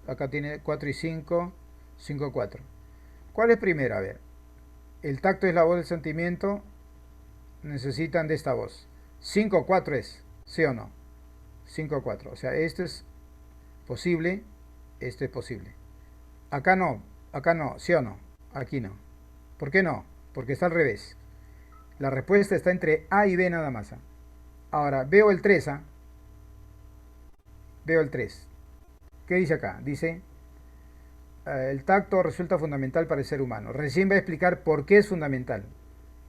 acá tiene 4 y 5, 5 4. ¿Cuál es primero? A ver, el tacto es la voz del sentimiento, necesitan de esta voz. 5 4 es, ¿sí o no? 5 4, o sea, esto es posible, esto es posible. Acá no, ¿sí o no? Aquí no. ¿Por qué no? Porque está al revés. La respuesta está entre A y B nada más. ¿Ah? Ahora, veo el 3, ¿ah? Veo el 3. ¿Qué dice acá? Dice, el tacto resulta fundamental para el ser humano. Recién va a explicar por qué es fundamental.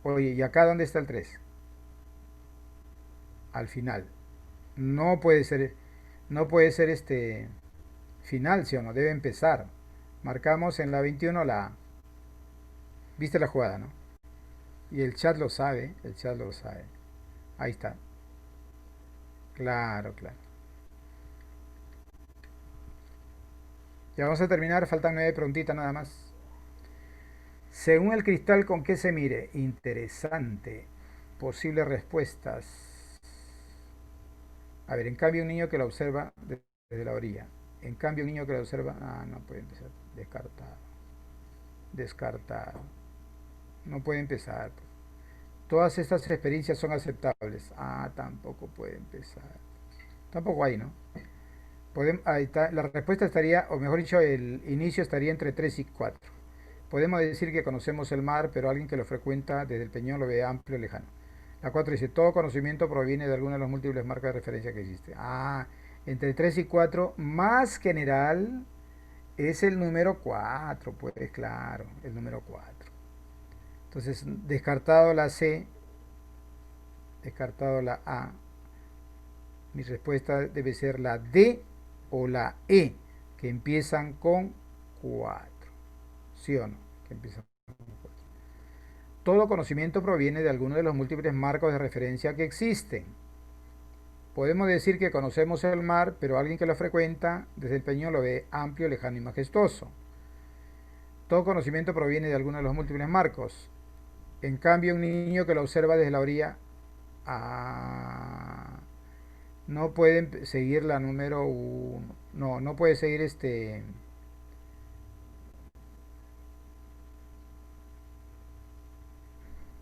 Oye, ¿y acá dónde está el 3? Al final. No puede ser, no puede ser este final, ¿sí o no? Debe empezar. Marcamos en la 21 la A. ¿Viste la jugada, no? Y el chat lo sabe, el chat lo sabe. Ahí está. Claro, claro. Ya vamos a terminar, faltan 9 preguntitas nada más. Según el cristal con que se mire, interesante. Posibles respuestas. A ver, en cambio un niño que lo observa desde la orilla. En cambio un niño que lo observa... Ah, no puede empezar. Descartado. Descartado. No puede empezar. Todas estas experiencias son aceptables. Ah, tampoco puede empezar. Tampoco hay, ¿no? Ahí está, la respuesta estaría, o mejor dicho, el inicio estaría entre 3 y 4. Podemos decir que conocemos el mar, pero alguien que lo frecuenta desde el peñón lo ve amplio y lejano. La 4 dice, todo conocimiento proviene de alguna de las múltiples marcas de referencia que existe. Ah, entre 3 y 4, más general es el número 4, pues claro, el número 4. Entonces, descartado la C, descartado la A, mi respuesta debe ser la D o la E, que empiezan con 4. ¿Sí o no? Que empiezan con 4. Todo conocimiento proviene de alguno de los múltiples marcos de referencia que existen. Podemos decir que conocemos el mar, pero alguien que lo frecuenta desde el peñón lo ve amplio, lejano y majestuoso. Todo conocimiento proviene de alguno de los múltiples marcos. En cambio, un niño que lo observa desde la orilla ah, no puede seguir la número 1. No, no puede seguir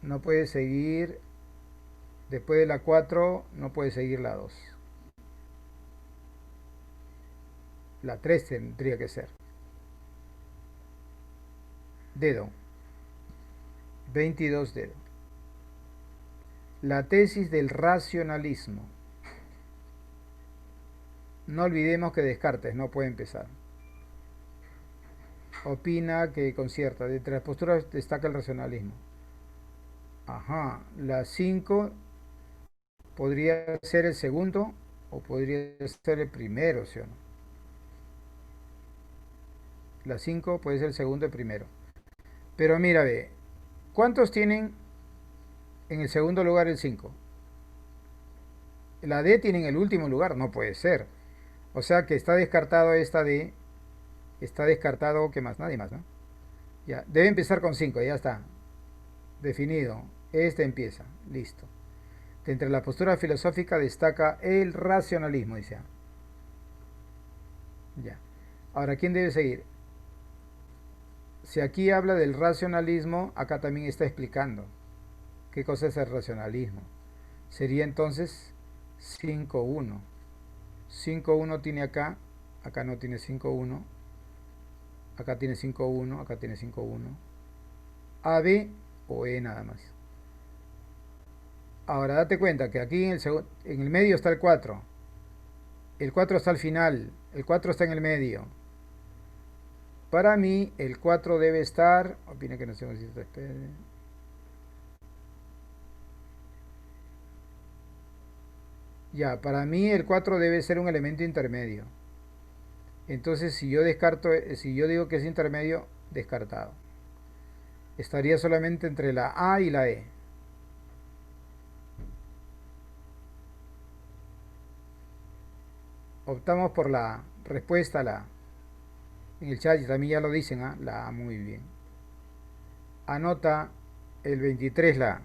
no puede seguir después de la 4, no puede seguir la 2. La 3 tendría que ser. Dedo. 22 dedo. La tesis del racionalismo. No olvidemos que Descartes no puede empezar. Opina que concierta. De entre las posturas destaca el racionalismo. Ajá. La 5 podría ser el segundo o podría ser el primero, ¿sí o no? La 5 puede ser el segundo y el primero. Pero mira, ve. ¿Cuántos tienen en el segundo lugar el 5? La D tiene en el último lugar. No puede ser. O sea que está descartado esta D. Está descartado, ¿qué más? Nadie más, ¿no? Ya, debe empezar con 5, ya está. Definido. Este empieza. Listo. De entre la postura filosófica destaca el racionalismo, dice. Ya. Ahora, ¿quién debe seguir? Si aquí habla del racionalismo, acá también está explicando qué cosa es el racionalismo. Sería entonces 5-1. 5-1 tiene acá, acá no tiene 5-1, acá tiene 5-1, acá tiene 5-1. A, B o E nada más. Ahora date cuenta que aquí en el medio está el 4. El 4 está al final, el 4 está en el medio. Para mí, el 4 debe estar. Opina que no sé si está. Ya, para mí el 4 debe ser un elemento intermedio. Entonces, si yo descarto, si yo digo que es intermedio, descartado. Estaría solamente entre la A y la E. Optamos por la respuesta, la A. En el chat también ya lo dicen, ¿ah? La A, muy bien. Anota el 23 la A.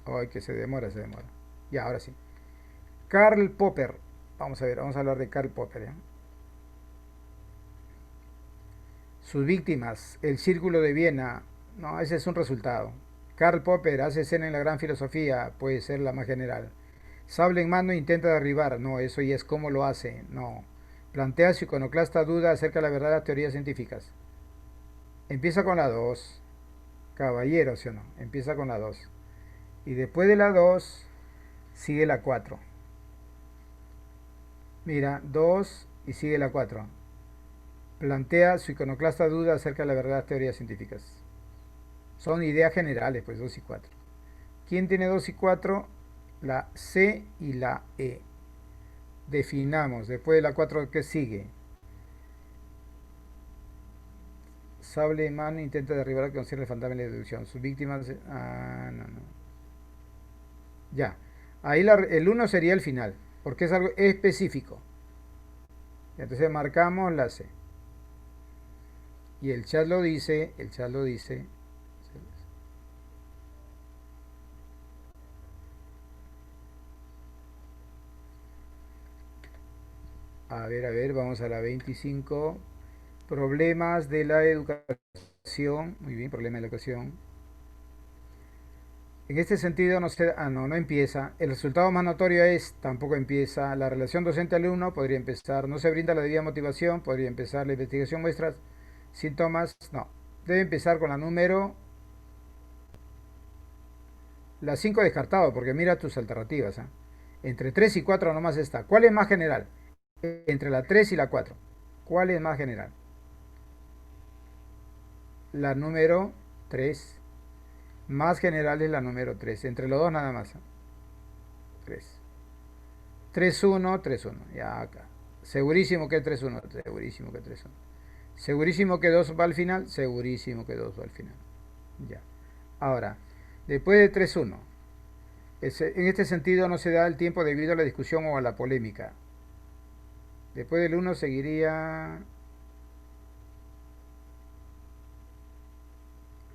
Ay, que se demora, se demora. Ya, ahora sí. Karl Popper. Vamos a ver, vamos a hablar de Karl Popper. ¿Ya? Sus víctimas, el Círculo de Viena. No, ese es un resultado. Karl Popper hace escena en la gran filosofía, puede ser la más general. Sable en mano intenta derribar. No, eso ya es cómo lo hace. No. Plantea su iconoclasta duda acerca de la verdad de las teorías científicas. Empieza con la 2. Caballero, ¿sí o no? Empieza con la 2. Y después de la 2 sigue la 4. Mira, 2 y sigue la 4. Plantea su iconoclasta duda acerca de la verdad de las teorías científicas. Son ideas generales, pues 2 y 4. ¿Quién tiene 2 y 4? La C y la E. Definamos, después de la 4, ¿qué sigue? Sable en mano intenta derribar al que concierne el fantasma de la deducción. Sus víctimas. Ah, no, no. Ya. Ahí el 1 sería el final, porque es algo específico. Entonces marcamos la C. Y el chat lo dice, el chat lo dice. A ver, vamos a la 25. Problemas de la educación. Muy bien, problema de la educación. En este sentido no se, no empieza. El resultado más notorio es, tampoco empieza. La relación docente-alumno podría empezar. No se brinda la debida motivación, podría empezar. La investigación muestra síntomas, no. Debe empezar con la número. La 5 descartado, porque mira tus alternativas. Entre 3 y 4 nomás está. ¿Cuál es más general? Entre la 3 y la 4. ¿Cuál es más general? La número 3. Más general es la número 3. Entre los dos nada más. 3. 3-1, 3-1. Ya acá. Segurísimo que 3-1. Segurísimo que 3-1. Segurísimo que 2 va al final. Segurísimo que 2 va al final. Ya. Ahora, después de 3-1. En este sentido no se da el tiempo debido a la discusión o a la polémica. Después del 1 seguiría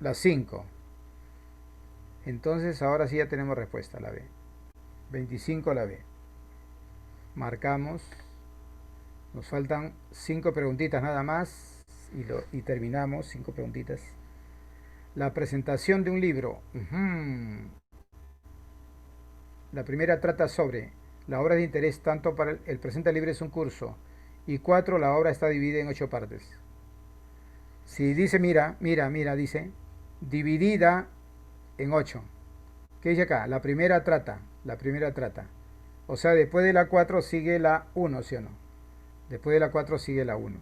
la 5. Entonces ahora sí ya tenemos respuesta, la B. 25 la B. Marcamos. Nos faltan 5 preguntitas nada más y terminamos. 5 preguntitas. La presentación de un libro. La primera trata sobre la obra de interés tanto para el presente libre es un curso. Y 4, la obra está dividida en 8 partes. Si dice, mira, dice, dividida en 8. ¿Qué dice acá? La primera trata. O sea, después de la 4 sigue la 1, ¿sí o no? Después de la 4 sigue la 1.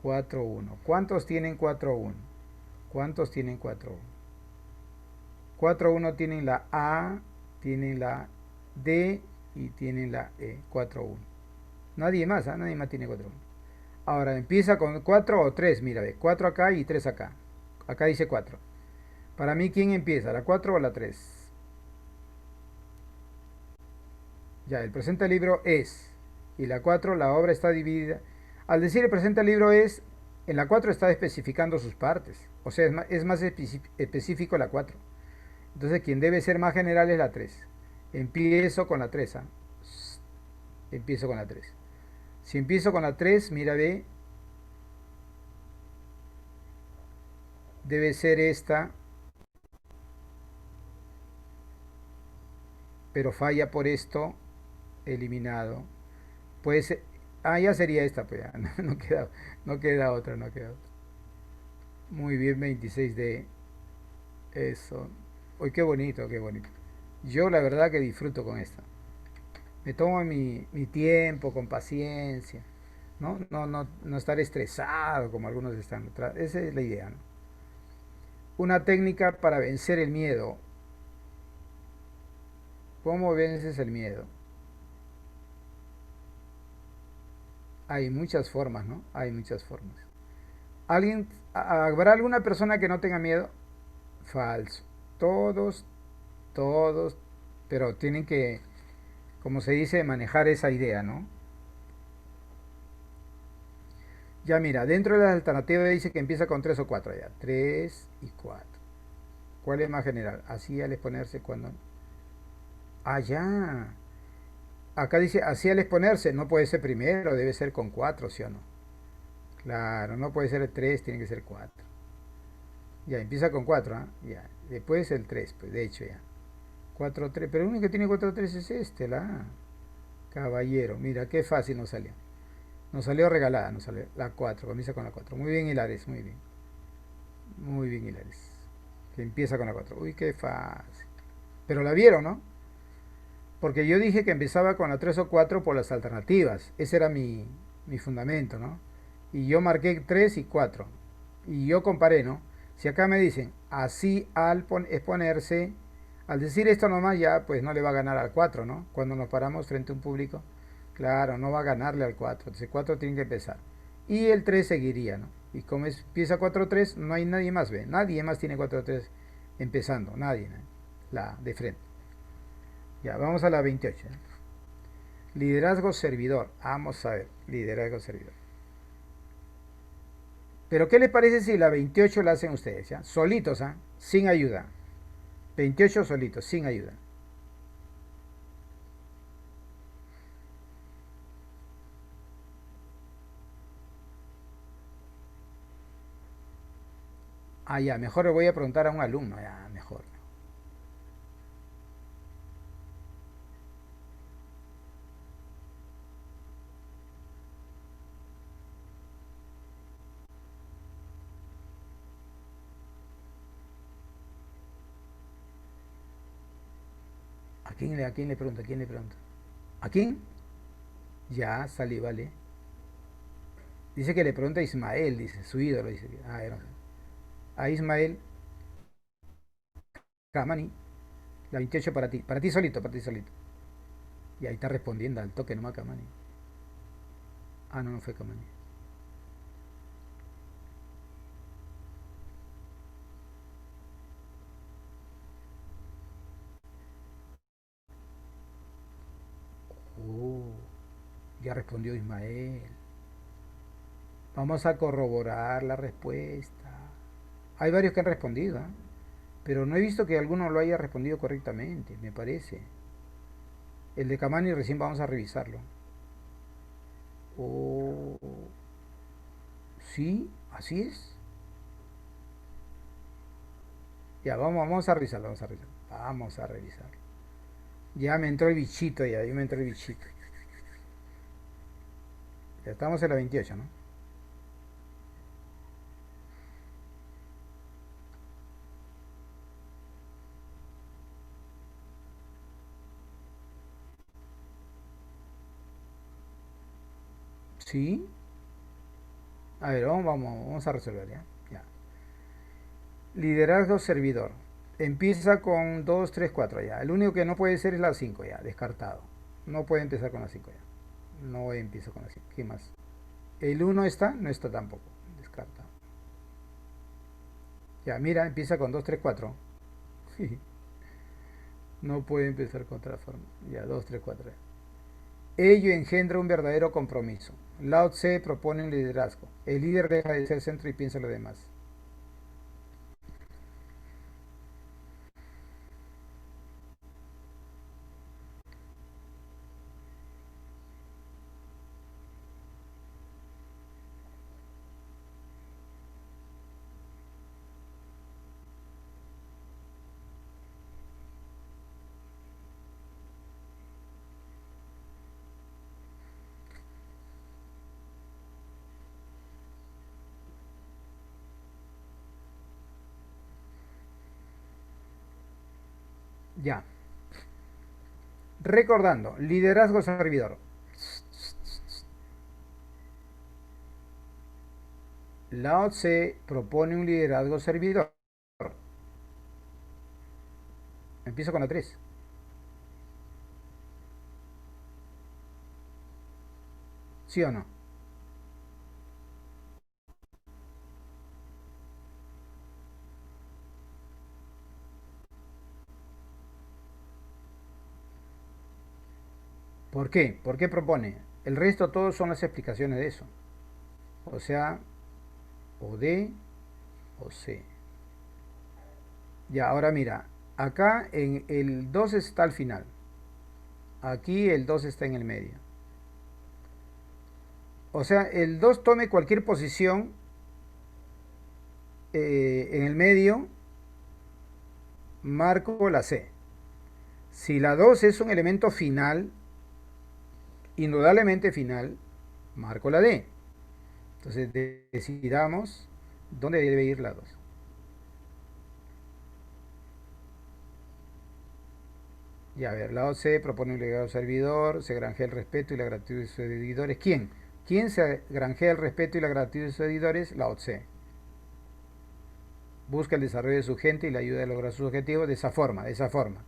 4-1. ¿Cuántos tienen 4-1? ¿Cuántos tienen 4-1? 4-1 tienen la A, tienen la D y tienen la E. 4-1. Nadie más, ¿eh? Nadie más tiene 4-1. Ahora empieza con 4 o 3, mira, ve. 4 acá y 3 acá. Acá dice 4. Para mí, ¿quién empieza? ¿La 4 o la 3? Ya, el presente libro es. Y la 4, la obra está dividida. Al decir el presente libro es, en la 4 está especificando sus partes. O sea, es más específico la 4. Entonces, quien debe ser más general es la 3. Empiezo con la 3. Empiezo con la 3. Si empiezo con la 3, mira, ve. Debe ser esta. Pero falla por esto. Eliminado. Pues, ya sería esta, pues ya. No queda otra, no queda otra. Muy bien, 26 de eso. Uy, qué bonito, qué bonito. Yo la verdad que disfruto con esta. Me tomo mi tiempo con paciencia, ¿no? No estar estresado como algunos están. Esa es la idea, ¿no? Una técnica para vencer el miedo. ¿Cómo vences el miedo? Hay muchas formas, ¿no? Hay muchas formas. ¿Habrá alguna persona que no tenga miedo? Falso. Todos, todos, pero tienen que, como se dice, manejar esa idea, ¿no? Ya mira, dentro de las alternativas dice que empieza con 3 o 4 ya. 3 y 4. ¿Cuál es más general? Así al exponerse cuando... Ah, ya. Acá dice así al exponerse, no puede ser primero, debe ser con 4, ¿sí o no? Claro, no puede ser el 3, tiene que ser 4. Ya, empieza con 4, ¿ah? Ya. Después el 3, pues de hecho ya. 4 3, pero el único que tiene 4 3 es este, la A. Caballero, mira, qué fácil nos salió. Nos salió regalada, nos salió la 4, comienza con la 4. Muy bien, Hilares, muy bien. Muy bien, Hilares. Que empieza con la 4. Uy, qué fácil. Pero la vieron, ¿no? Porque yo dije que empezaba con la 3 o 4 por las alternativas. Ese era mi fundamento, ¿no? Y yo marqué 3 y 4. Y yo comparé, ¿no? Si acá me dicen, así al exponerse, al decir esto nomás ya, pues no le va a ganar al 4, ¿no? Cuando nos paramos frente a un público, claro, no va a ganarle al 4. Entonces 4 tiene que empezar. Y el 3 seguiría, ¿no? Y como empieza 4-3, no hay nadie más, ¿ve? Nadie más tiene 4-3 empezando, nadie, ¿no? La de frente. Ya, vamos a la 28. Liderazgo servidor. Vamos a ver, liderazgo servidor. Pero ¿qué les parece si la 28 la hacen ustedes, ya? Solitos, ¿ah? Sin ayuda. 28 solitos, sin ayuda. Ah, ya, mejor le voy a preguntar a un alumno, ya, mejor. A quién le pregunto? ¿A quién le pregunto? ¿A quién? Ya, salí, vale. Dice que le pregunta a Ismael, dice, su ídolo, dice. Ah, era. A Ismael Kamani, la 28 para ti solito, para ti solito. Y ahí está respondiendo al toque nomás Kamani. Ah, no, no fue Kamani. Oh, ya respondió Ismael. Vamos a corroborar la respuesta. Hay varios que han respondido, ¿eh? Pero no he visto que alguno lo haya respondido correctamente, me parece. El de Kamani recién vamos a revisarlo. Oh, sí, así es. Ya, vamos a revisarlo, vamos a revisarlo. Vamos a revisarlo. Ya me entró el bichito, ya me entró el bichito. Ya estamos en la 28, ¿no? Sí. A ver, vamos a resolver, ¿ya? Ya. Liderazgo servidor. Empieza con 2 3 4 ya. El único que no puede ser es la 5 ya, descartado. No puede empezar con la 5 ya. No empiezo con la 5. ¿Qué más? El uno está, no está tampoco. Descartado. Ya, mira, empieza con 2 3 4. No puede empezar con otra forma. Ya, 2 3 4. Ello engendra un verdadero compromiso. Lao Tse propone un liderazgo. El líder deja de ser centro y piensa en lo demás. Ya. Recordando, liderazgo servidor. Lao Tse propone un liderazgo servidor. Empiezo con la 3. ¿Sí o no? ¿Por qué? ¿Por qué propone? El resto todos son las explicaciones de eso. O sea, o D o C. Ya, ahora mira, acá en el 2 está al final. Aquí el 2 está en el medio. O sea, el 2 tome cualquier posición en el medio, marco la C. Si la 2 es un elemento final, indudablemente final, marco la D. Entonces decidamos dónde debe ir la 2. Ya, a ver, lado C propone un legado servidor, se granjea el respeto y la gratitud de sus seguidores. ¿Quién? ¿Quién se granjea el respeto y la gratitud de sus seguidores? Lao Tse. Busca el desarrollo de su gente y la ayuda a lograr sus objetivos de esa forma, de esa forma.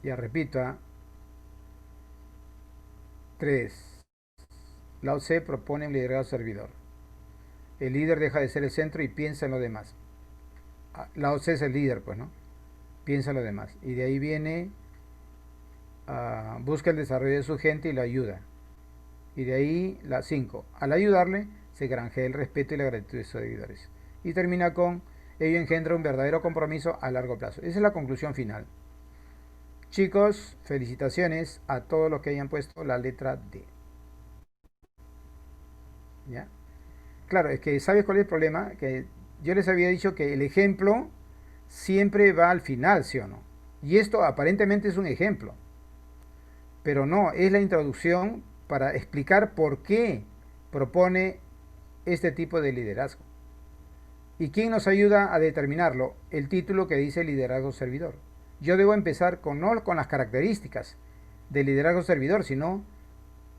Ya repito, 3. Lao Tse propone un liderazgo servidor. El líder deja de ser el centro y piensa en lo demás. Lao Tse es el líder, pues, ¿no? Piensa en lo demás. Y de ahí viene, busca el desarrollo de su gente y la ayuda. Y de ahí la 5. Al ayudarle, se granjea el respeto y la gratitud de sus seguidores. Y termina con, ello engendra un verdadero compromiso a largo plazo. Esa es la conclusión final. Chicos, felicitaciones a todos los que hayan puesto la letra D. ¿Ya? Claro, es que ¿sabes cuál es el problema? Que yo les había dicho que el ejemplo siempre va al final, ¿sí o no? Y esto aparentemente es un ejemplo, pero no, es la introducción para explicar por qué propone este tipo de liderazgo. ¿Y quién nos ayuda a determinarlo? El título que dice liderazgo servidor. Yo debo empezar con, no con las características del liderazgo servidor, sino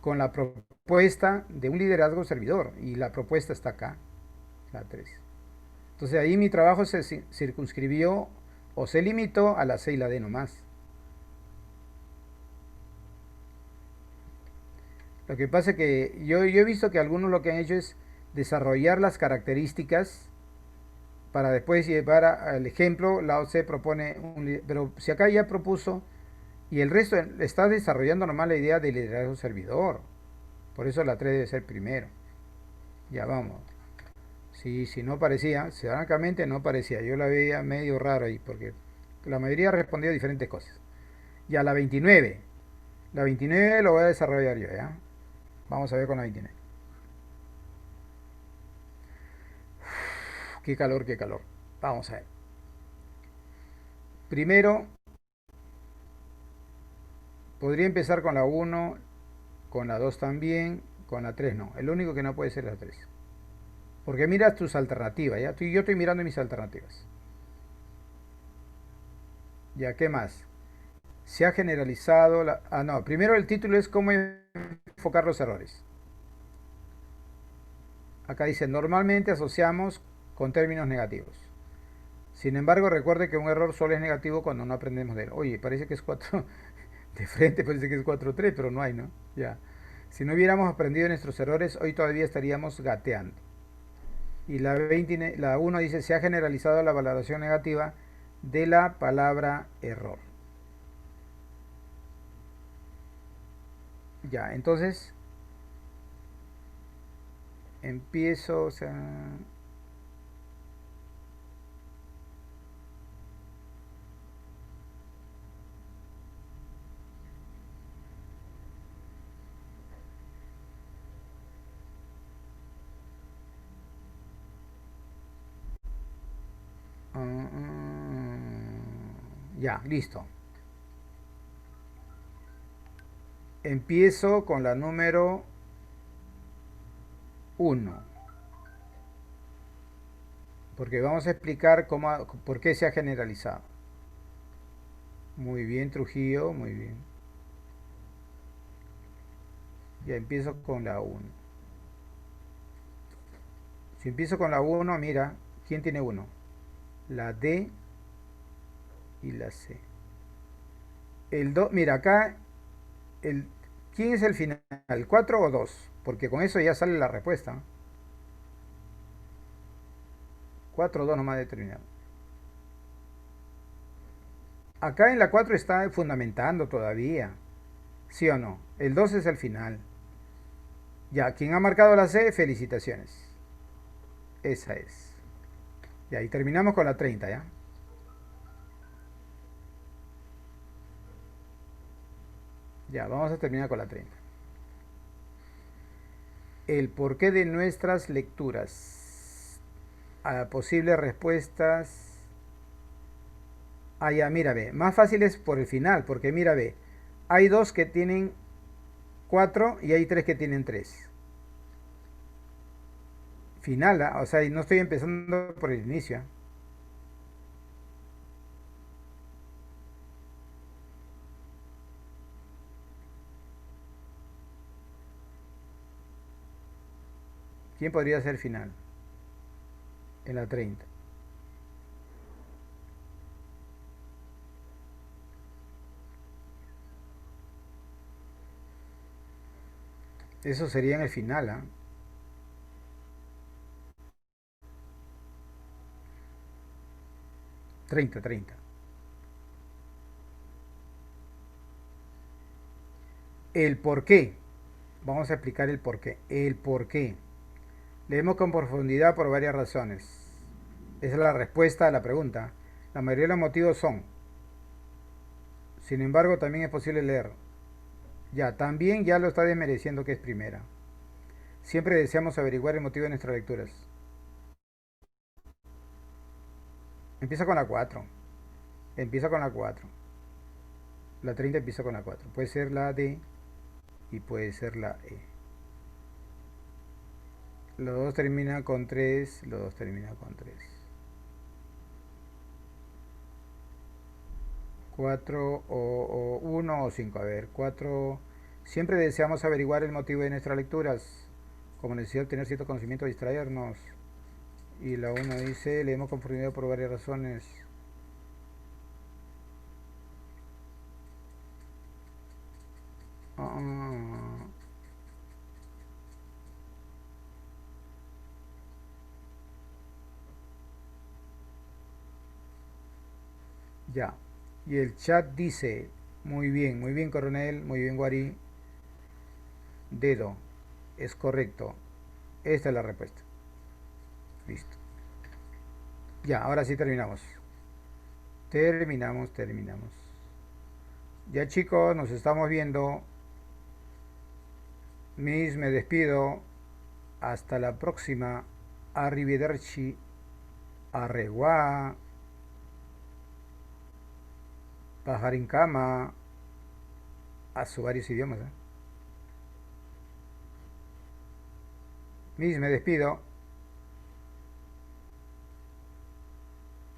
con la propuesta de un liderazgo servidor. Y la propuesta está acá, la 3. Entonces ahí mi trabajo se circunscribió o se limitó a la C y la D nomás. Lo que pasa es que yo he visto que algunos lo que han hecho es desarrollar las características para después llevar al ejemplo. Lao Tse propone pero si acá ya propuso y el resto está desarrollando nomás la idea del liderazgo servidor. Por eso la 3 debe ser primero. Ya vamos. Si no parecía, francamente no parecía. Yo la veía medio raro ahí porque la mayoría respondió diferentes cosas. Ya la 29. La 29 lo voy a desarrollar yo, ¿ya? Vamos a ver con la 29. Qué calor, qué calor. Vamos a ver. Primero, podría empezar con la 1, con la 2 también, con la 3 no. El único que no puede ser la 3. Porque miras tus alternativas, ¿ya? Yo estoy mirando mis alternativas. Ya, ¿qué más? Se ha generalizado la... Ah, no, primero el título es cómo enfocar los errores. Acá dice, normalmente asociamos con términos negativos. Sin embargo, recuerde que un error solo es negativo cuando no aprendemos de él. Oye, parece que es 4 de frente, parece que es 4-3, pero no hay, ¿no? Ya. Si no hubiéramos aprendido de nuestros errores, hoy todavía estaríamos gateando. Y la 1 dice, se ha generalizado la valoración negativa de la palabra error. Ya, entonces empiezo, o sea, ya, listo. Empiezo con la número 1, porque vamos a explicar por qué se ha generalizado. Muy bien, Trujillo, muy bien. Ya empiezo con la uno. Si empiezo con la uno, mira, ¿quién tiene uno? La D y la C. El 2, mira, acá, el, ¿quién es el final? ¿4 o 2? Porque con eso ya sale la respuesta. 4 o 2 nomás determinado. Acá en la 4 está fundamentando todavía. ¿Sí o no? El 2 es el final. Ya, quien ha marcado la C, felicitaciones. Esa es. Ya, y terminamos con la 30, ¿ya? Ya, vamos a terminar con la 30. El porqué de nuestras lecturas. A posibles respuestas. Ah, ya, mira, ve. Más fácil es por el final, porque mira, ve. Hay dos que tienen 4 y hay tres que tienen 3. Final, ¿ah? O sea, no estoy empezando por el inicio. ¿Ah? ¿Quién podría ser final? En la 30. Eso sería en el final, ¿ah? 30, 30. El por qué. Vamos a explicar el por qué. El por qué. Leemos con profundidad por varias razones. Esa es la respuesta a la pregunta. La mayoría de los motivos son. Sin embargo, también es posible leer. Ya, también ya lo está desmereciendo que es primera. Siempre deseamos averiguar el motivo de nuestras lecturas. Empieza con la 4. Empieza con la 4. La 30 empieza con la 4. Puede ser la D y puede ser la E. Los dos terminan con 3. Los dos terminan con 3. 4 o 1 o 5. A ver, 4. Siempre deseamos averiguar el motivo de nuestras lecturas, como necesidad de tener cierto conocimiento, distraernos. Y la 1 dice, leemos con profundidad por varias razones. Ah, ya. Y el chat dice, muy bien coronel, muy bien Guari, dedo, es correcto. Esta es la respuesta. Listo. Ya, ahora sí terminamos. Terminamos. Ya chicos, nos estamos viendo. Mis, me despido. Hasta la próxima. Arrivederci. Arregua. Pajarincama. A su varios idiomas. Mis, me despido.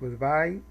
Goodbye.